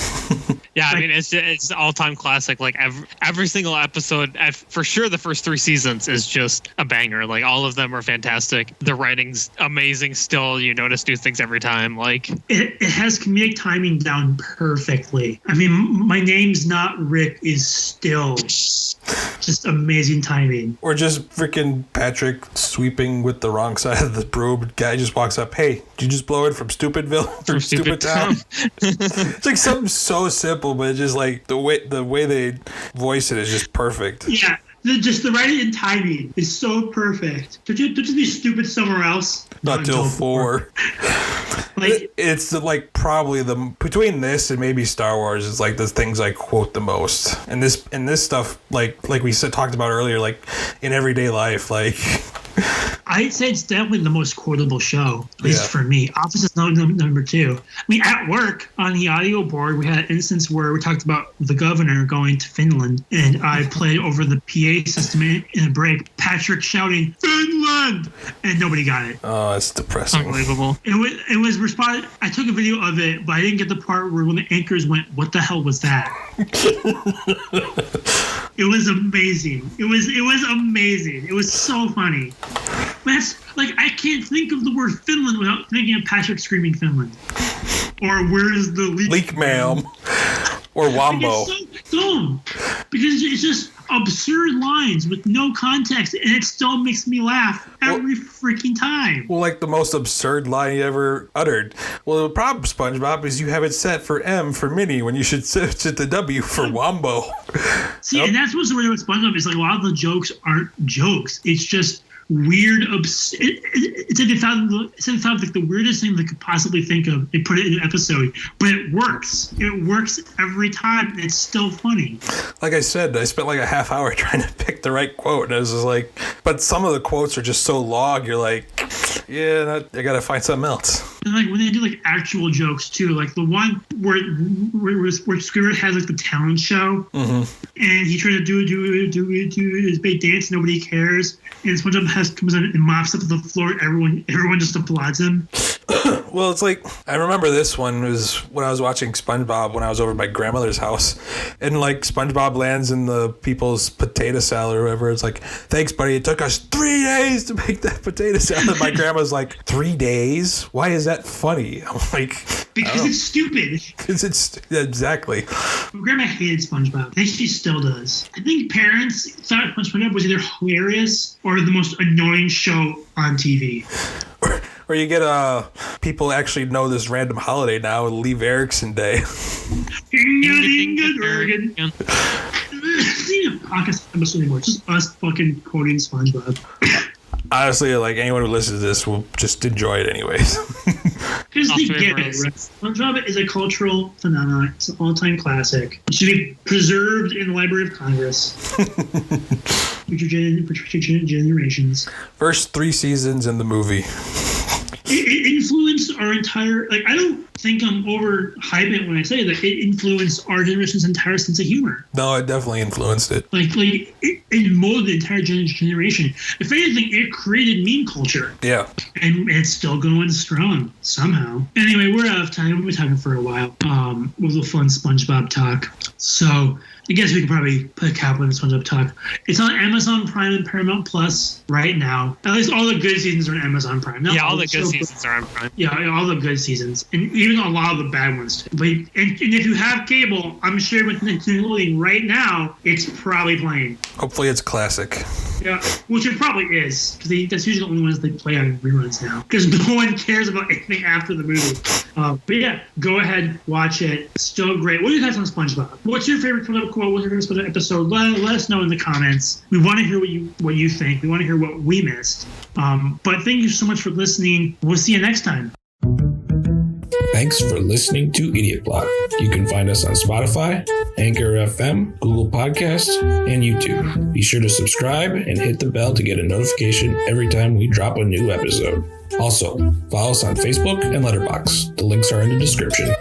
Yeah, I mean, it's all-time classic. Like every single episode, for sure, the first 3 seasons is just a banger. Like all of them are fantastic. The writing's amazing. Still, you notice new things every time. Like it has comedic timing down perfectly. I mean, My Name's Not Rick is still just amazing timing. Or just freaking Patrick sweeping with the wrong side of the broom. Guy just walks up, hey, did you just blow it from Stupidville? From Stupid Town? It's like something so simple, but just like the way they voice it is just perfect. Yeah. Just the writing and timing is so perfect. Don't you be stupid somewhere else? Not till 4. Like, it's like probably between this and maybe Star Wars is like the things I quote the most. And this stuff like we talked about earlier, like in everyday life, like. I'd say it's definitely the most quotable show, at least for me. Office is number 2. I mean, at work, on the audio board, we had an instance where we talked about the governor going to Finland, and I played over the PA system in a break, Patrick shouting, Finland! And nobody got it. Oh, it's depressing. Unbelievable. It was responded. I took a video of it, but I didn't get the part where when the anchors went, what the hell was that? It was amazing. It was amazing. It was so funny. That's like I can't think of the word Finland without thinking of Patrick screaming Finland. or where's the leak ma'am? Or Wombo. It's so dumb because it's just absurd lines with no context, and it still makes me laugh every freaking time. Well, like the most absurd line you ever uttered. Well, the problem, SpongeBob, is you have it set for M for Minnie when you should set it to W for Wombo. See, and that's what's the weird with SpongeBob is like a lot of the jokes aren't jokes. It's just weird. It's like they found like the weirdest thing they could possibly think of. They put it in an episode, but it works. It works every time. It's still funny. Like I said, I spent like a half hour trying to pick the right quote, and I was just like, but some of the quotes are just so long. You're like, yeah, I gotta find something else. And like when they do like actual jokes too, like the one where Squidward has like the talent show, and he tried to do his big dance, nobody cares, and SpongeBob comes in and mops up the floor. Everyone just applauds him. Well, it's like I remember this one was when I was watching SpongeBob when I was over at my grandmother's house, and like SpongeBob lands in the people's potato salad or whatever. It's like, thanks, buddy. It took us 3 days to make that potato salad. My grandma's like, 3 days? Why is that funny? I'm like, because it's stupid. Because it's exactly. My grandma hated SpongeBob. I think she still does. I think parents thought SpongeBob was either hilarious or the most annoying show on TV. Or you get people actually know this random holiday now, Leave Erickson Day. It's not a podcast episode anymore. It's just us fucking quoting SpongeBob. Honestly, like anyone who listens to this will just enjoy it anyways. Because they get it. Right? SpongeBob is a cultural phenomenon. It's an all-time classic. It should be preserved in the Library of Congress. future generations. First 3 seasons in the movie. It influenced our entire, like, I don't think I'm overhyping it when I say that it influenced our generation's entire sense of humor. No, it definitely influenced it. Like it molded the entire generation. If anything, it created meme culture. Yeah. And it's still going strong somehow. Anyway, we're out of time. We've been talking for a while. With a fun SpongeBob talk. So I guess we could probably put a cap on the SpongeBob talk. It's on Amazon Prime and Paramount Plus right now. At least all the good seasons are on Amazon Prime. Not all the good seasons are on Prime. Yeah, all the good seasons. And even a lot of the bad ones too. But and if you have cable, I'm sure with Nickelodeon right now, it's probably playing. Hopefully it's classic. Yeah, which it probably is, because that's usually the only ones they play on reruns now. Because no one cares about anything after the movie. But yeah, go ahead, watch it. Still great. What are your thoughts on SpongeBob? What's your favorite SpongeBob quote? What's your favorite SpongeBob episode? Let us know in the comments. We want to hear what you think. We want to hear what we missed. But thank you so much for listening. We'll see you next time. Thanks for listening to Idiot Block. You can find us on Spotify, Anchor FM, Google Podcasts, and YouTube. Be sure to subscribe and hit the bell to get a notification every time we drop a new episode. Also, follow us on Facebook and Letterbox. The links are in the description.